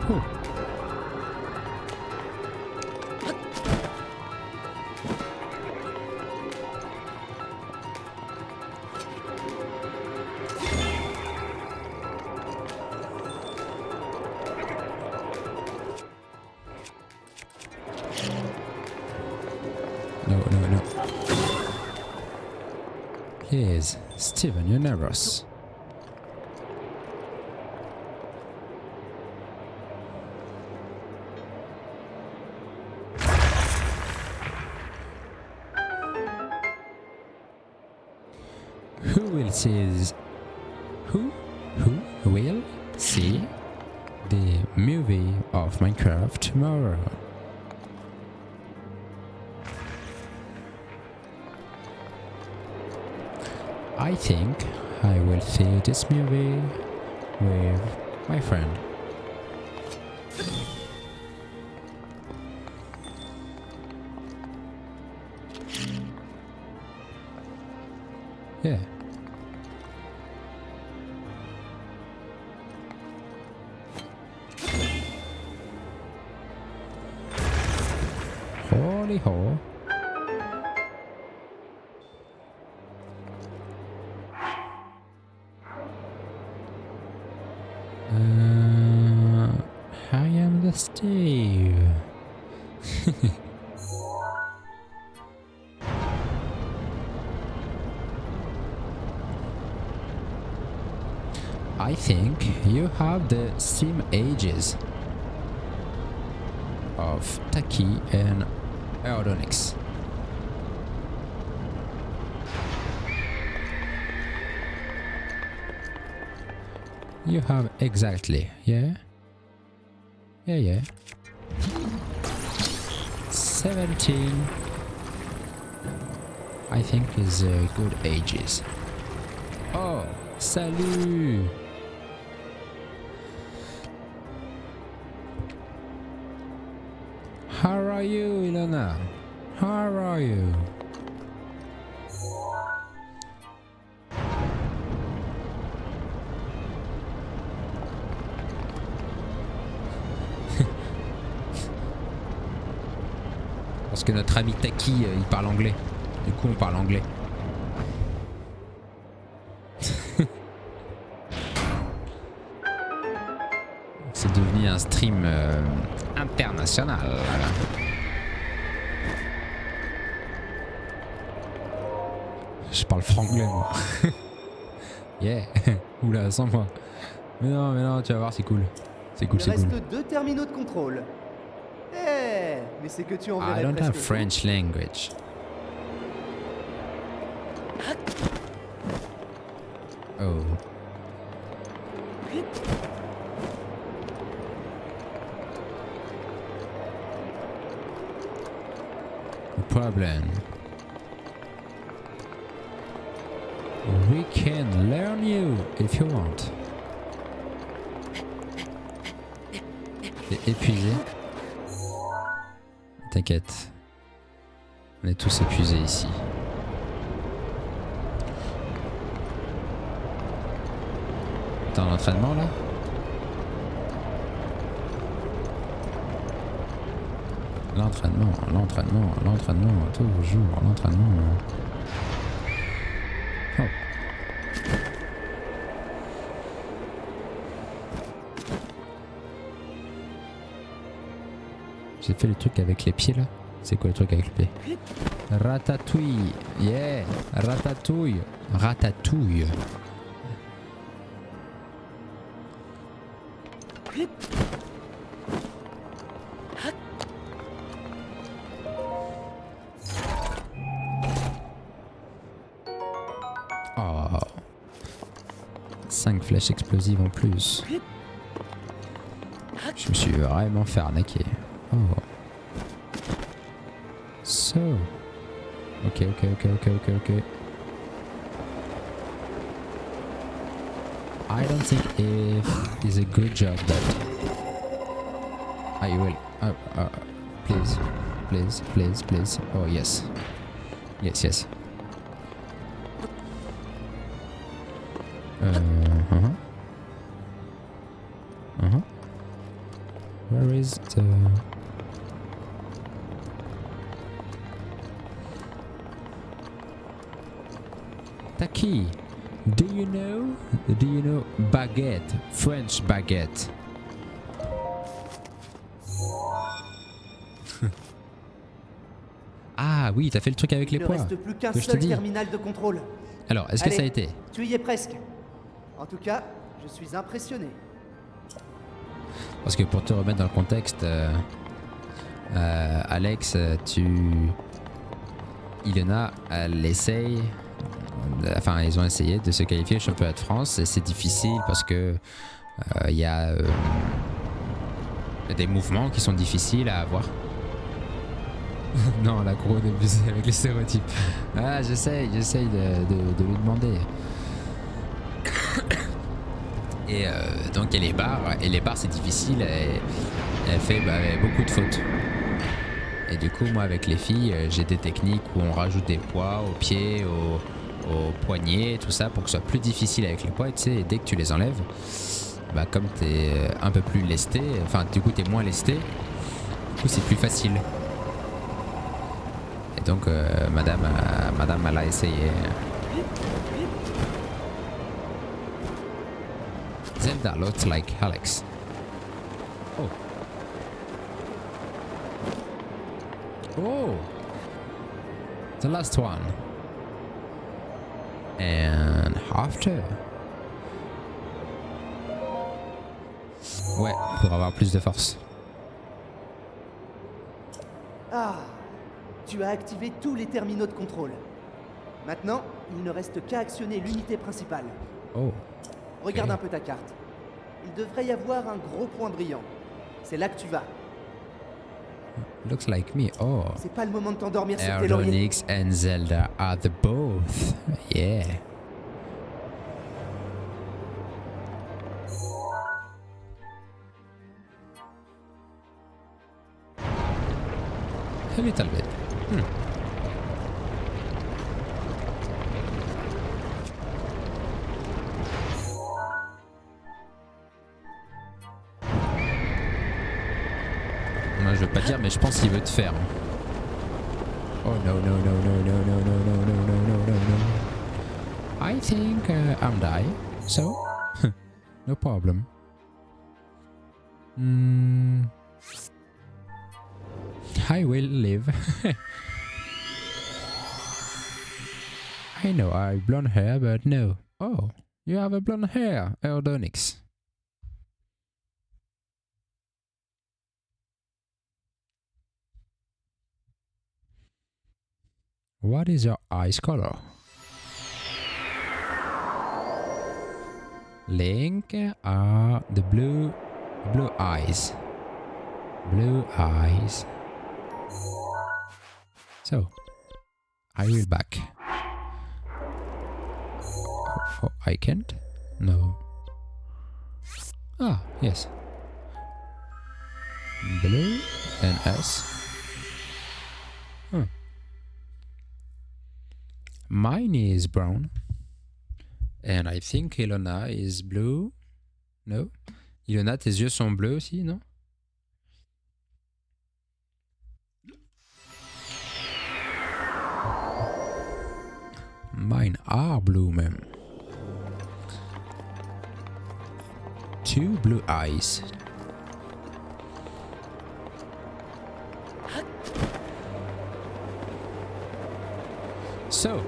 Oh. No. Here's Steven Universe. Who will see the movie of Minecraft tomorrow? I think I will see this movie with my friend. Yeah. Holy ho. I am the Steve. I think you have the same ages of Taki and Aerodonix. You have exactly, yeah? Yeah. 17, I think is good ages. Oh, salut! How are you, Ilona? How are you? Parce que notre ami Taki, il parle anglais. Du coup, on parle anglais. C'est devenu un stream international. Je parle franglais moi. Yeah. Oula, sans moi. Mais non, tu vas voir, c'est cool. C'est cool, Il c'est reste cool. 2 terminaux de contrôle. Eh, mais c'est que tu en verrais I don't have presque French language. Oh. No problem. We can learn you if you want. T'es épuisé? T'inquiète. On est tous épuisés ici. T'es en entraînement là? L'entraînement, toujours l'entraînement. Oh. J'ai fait le truc avec les pieds là? C'est quoi le truc avec les pieds? Ratatouille, yeah, ratatouille, ratatouille. Oh. 5 flèches explosives en plus. Je me suis vraiment fait arnaquer. Oh. So. Ok. I don't think if is a good job that I will. Please. Oh yes. Yes. Where is the... Taki, do you know baguette, French baguette? Ah oui, t'as fait le truc avec les Il ne poids. reste plus qu'un que je te seul dis. terminal de contrôle. Alors, est-ce que Allez, ça a été? Tu y es presque. En tout cas, je suis impressionné. Parce que pour te remettre dans le contexte, Alex, Ilona, elle essaye, enfin ils ont essayé de se qualifier au championnat de France et c'est difficile parce que il y a des mouvements qui sont difficiles à avoir. Non, la gros d'abusé avec les stéréotypes. Ah, j'essaye de lui demander. Et donc il y a les barres, et les barres c'est difficile, et elle fait beaucoup de fautes. Et du coup moi avec les filles j'ai des techniques où on rajoute des poids aux pieds, aux poignets, tout ça pour que ce soit plus difficile avec les poids, et tu sais, dès que tu les enlèves, bah comme t'es un peu plus lesté, enfin du coup t'es moins lesté, du coup c'est plus facile. Et donc madame elle a essayé. Zelda looks like Alex. Oh. Oh. The last one. And after. Ouais, pour avoir plus de force. Ah, tu as activé tous les terminaux de contrôle. Maintenant, il ne reste qu'à actionner l'unité principale. Oh. Regarde un peu ta carte. Il devrait y avoir un gros point brillant. C'est là que tu vas. Looks like me. Oh. C'est pas le moment de t'endormir sur tes lauriers. Erdonix and Zelda are the both. Yeah. A little bit. Moi, je veux pas dire, mais je pense qu'il veut te faire. Oh no. I think I'm dying, so no problem. Hmm. I will live. I know I have blonde hair, but no. Oh, you have a blonde hair, Erdonix. What is your eyes color? Link are the blue eyes. Blue eyes. So, I will back. Oh, I can't? No. Ah, yes. Blue and S. Huh. Mine is brown. And I think Ilona is blue. No? Ilona, tes yeux sont bleus aussi, non? Mine are blue, même. 2 blue eyes. So,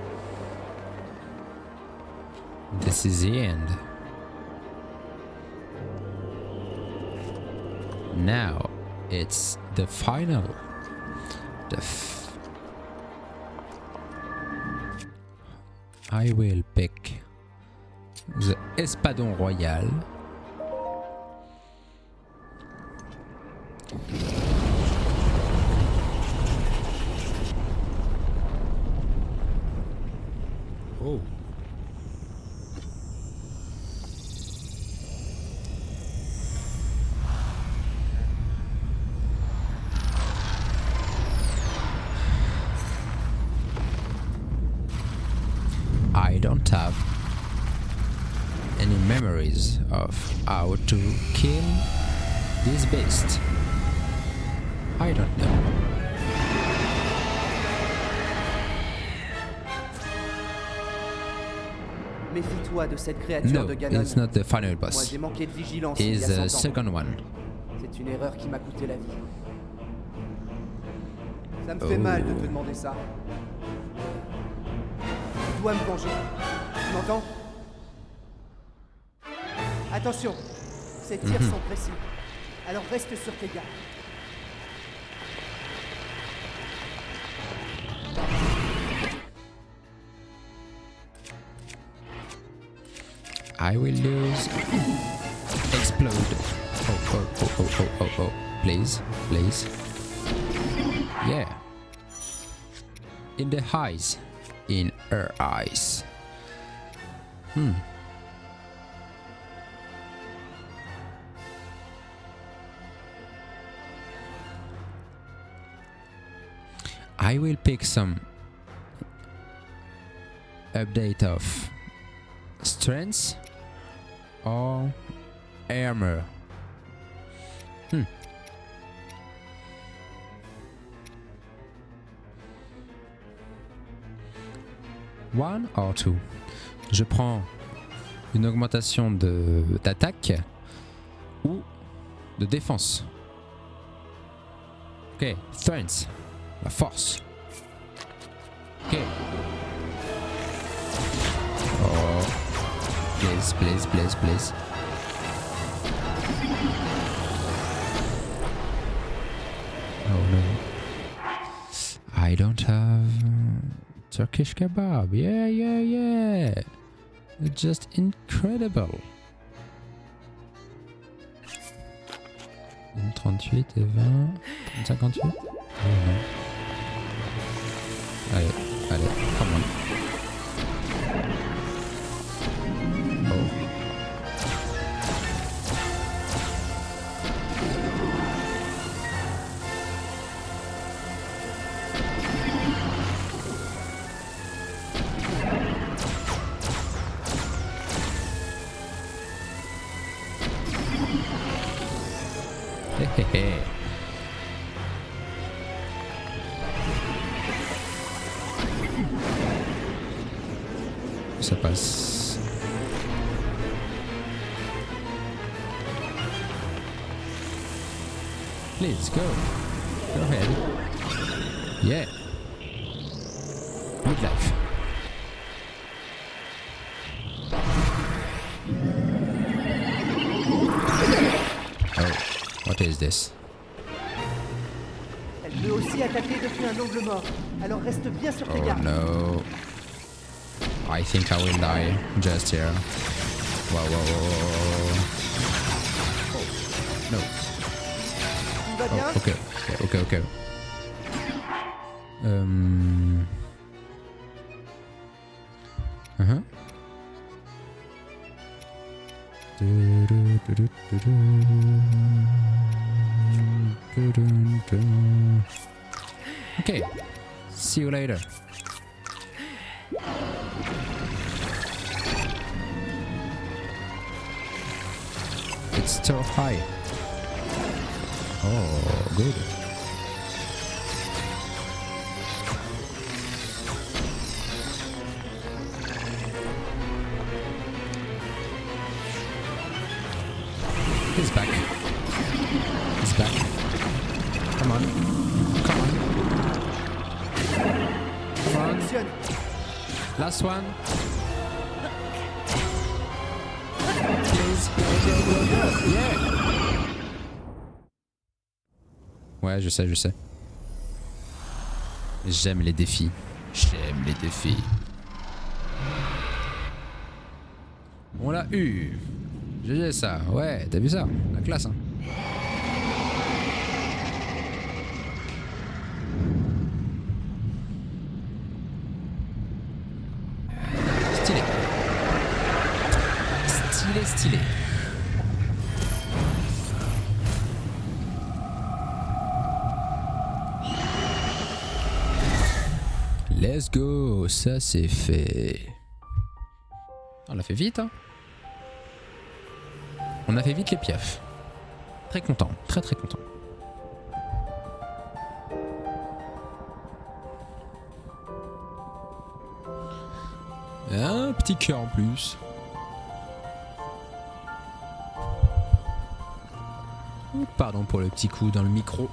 this is the end. Now, it's the final. I will pick the Espadon Royal. Oh. I don't have any memories of how to kill this beast. I don't know. Méfie-toi de cette créature No, de Ganon. it's not the final Moi, boss. j'ai manqué de vigilance il y It's a 100 the ans. second one. C'est une erreur qui m'a coûté la vie. Ça me fait mal de te demander ça. Tu dois me venger. Tu m'entends? Attention, ces tirs sont précis. Alors reste sur tes gardes. I will use explode. Oh. Please. Yeah. In the eyes. In her eyes. I will pick some update of strength or armor. One or two. Je prends une augmentation d'attaque ou de défense. Ok, strength, la force. Ok. Oh, please. Oh no. I don't have Turkish kebab. Yeah. It's just incredible. Une 38 et 20. Une 58. Oh non. Allez, come on. Oh. Hehehe. Ça passe. please, go. Go ahead. Yeah. Good life. Oh, what is this? Elle peut aussi attaquer depuis un angle mort, alors reste bien sur tes Oh gardes. no. I think I will die just here. Wow, wow, wow, wow. Oh, no. Tout va bien? Oh, ok. Okay. See you later. It's so high. Oh, good. He's back. He's back. Come on. Come on. Come on. Fonctionne. Last one. Please. Go. Yeah. Ouais, je sais. J'aime les défis. On l'a eu. GG ça. Ouais, t'as vu ça? La classe, hein. Stylé. Let's go, ça c'est fait. On l'a fait vite, hein. On a fait vite les piafs. Très content, très content. Un petit cœur en plus. Pardon pour le petit coup dans le micro.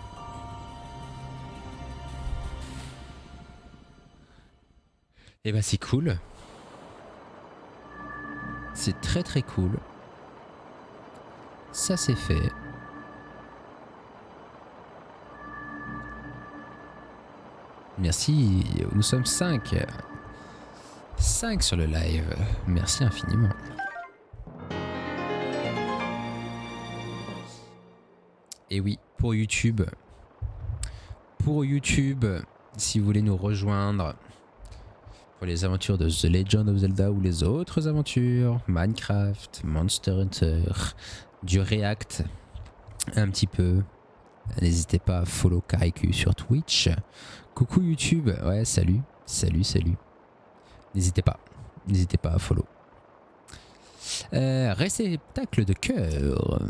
Et bah c'est cool. C'est très cool. Ça c'est fait. Merci, nous sommes 5. 5 sur le live. Merci infiniment. Et oui, pour YouTube, si vous voulez nous rejoindre pour les aventures de The Legend of Zelda ou les autres aventures, Minecraft, Monster Hunter, du React, un petit peu, n'hésitez pas à follow Kariku sur Twitch. Coucou YouTube, ouais, salut. N'hésitez pas à follow. Réceptacle de cœur.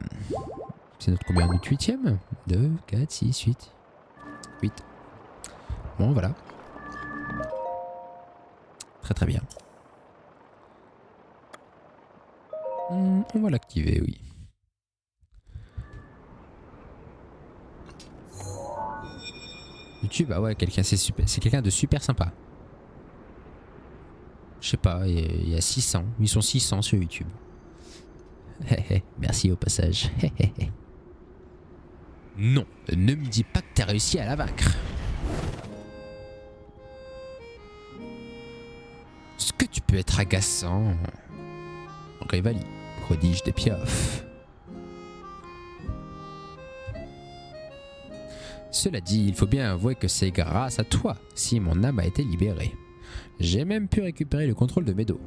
C'est notre combien? Notre 8ème? 2, 4, 6, 8. Bon, voilà. Très bien. On va l'activer, oui. YouTube, ah ouais, c'est quelqu'un de super sympa. Je sais pas, il y a 600. Ils sont 600 sur YouTube. Merci au passage. Non, ne me dis pas que t'as réussi à la vaincre. Est-ce que tu peux être agaçant? Rivali, prodige des piafs. Cela dit, il faut bien avouer que c'est grâce à toi si mon âme a été libérée. J'ai même pu récupérer le contrôle de mes dos.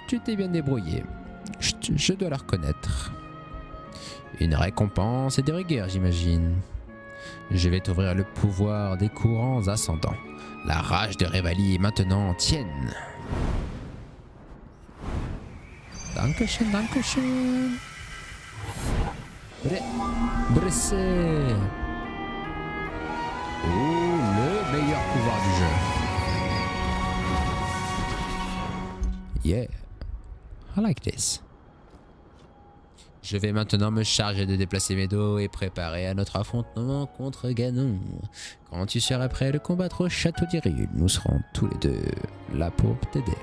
Tu t'es bien débrouillé. Je dois le reconnaître. Une récompense et des rigueurs, j'imagine. Je vais t'ouvrir le pouvoir des courants ascendants. La rage de Rivali est maintenant tienne. Dankeschön. Bressé. Oh, le meilleur pouvoir du jeu. Yeah. I like this. Je vais maintenant me charger de déplacer mes dos et préparer à notre affrontement contre Ganon. Quand tu seras prêt à le combattre au château d'Hyrule, nous serons tous les deux là pour t'aider.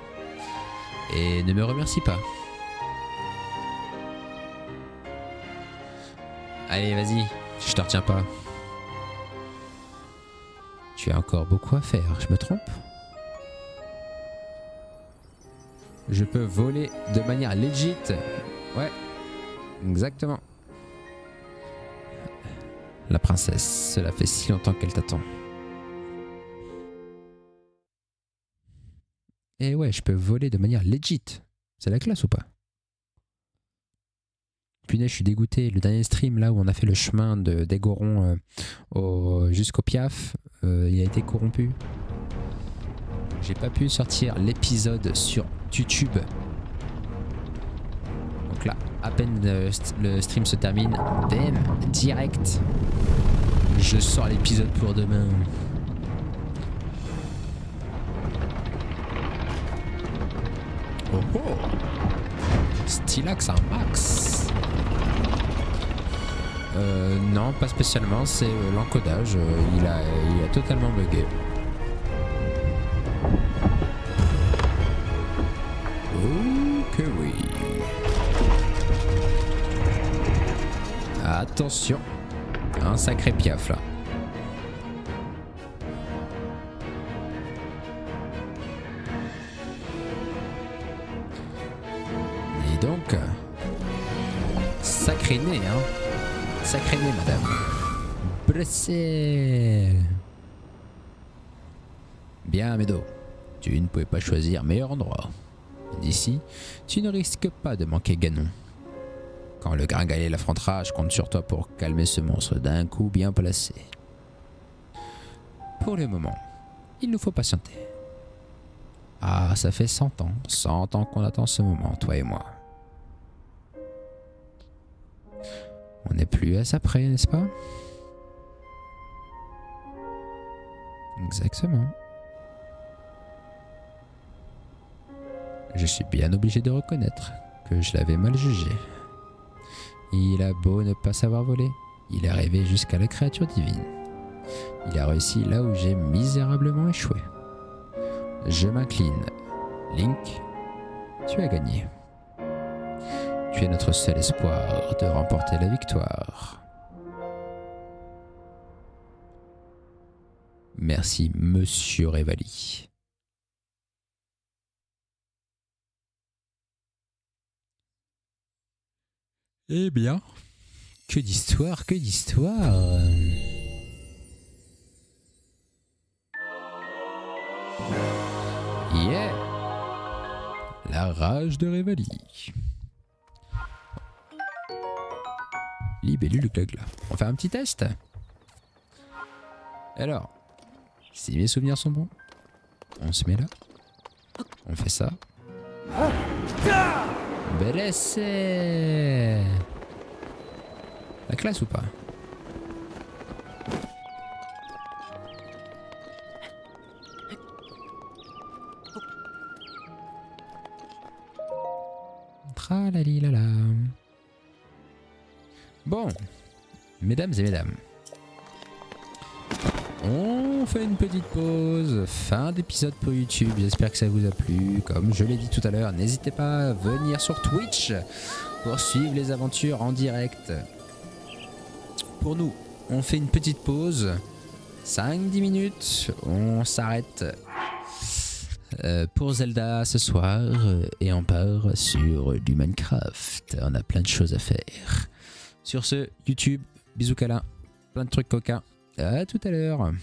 Et ne me remercie pas. Allez, vas-y, je te retiens pas. Tu as encore beaucoup à faire, je me trompe? Je peux voler de manière legit. Ouais, exactement. La princesse, cela fait si longtemps qu'elle t'attend. Et ouais, je peux voler de manière legit. C'est la classe ou pas? Punaise, je suis dégoûté. Le dernier stream là où on a fait le chemin d'Aigoron jusqu'au Piaf, il a été corrompu. J'ai pas pu sortir l'épisode sur YouTube. Donc là, à peine le stream se termine, bam, direct. Je sors l'épisode pour demain. Oh oh, Stylax un max. Non, pas spécialement, c'est l'encodage, il a totalement bugué. Oh que oui. Attention, un sacré piaf là. Et donc, sacré nez, hein. Sacré nez, madame. Blessé. Bien, Médo. Tu ne pouvais pas choisir meilleur endroit. D'ici, tu ne risques pas de manquer Ganon. Quand le gringalet l'affrontera, je compte sur toi pour calmer ce monstre d'un coup bien placé. Pour le moment, il nous faut patienter. Ah, ça fait 100 ans qu'on attend ce moment, toi et moi. On n'est plus à ça près, n'est-ce pas? Exactement. Je suis bien obligé de reconnaître que je l'avais mal jugé. Il a beau ne pas savoir voler, il est arrivé jusqu'à la créature divine. Il a réussi là où j'ai misérablement échoué. Je m'incline. Link, tu as gagné. Tu es notre seul espoir de remporter la victoire. Merci, Monsieur Revali. Eh bien, que d'histoire, que d'histoire. Yeah. La rage de Revali. Libellule Glagla. On fait un petit test. Alors, si mes souvenirs sont bons, on se met là. On fait ça. Blessé. La classe ou pas? Tralalilala. Bon, mesdames et mesdames, on fait une petite pause, fin d'épisode pour YouTube, j'espère que ça vous a plu. Comme je l'ai dit tout à l'heure, n'hésitez pas à venir sur Twitch pour suivre les aventures en direct. Pour nous, on fait une petite pause, 5-10 minutes, on s'arrête pour Zelda ce soir et on part sur du Minecraft. On a plein de choses à faire. Sur ce, YouTube, bisous câlins, plein de trucs coquins. À tout à l'heure.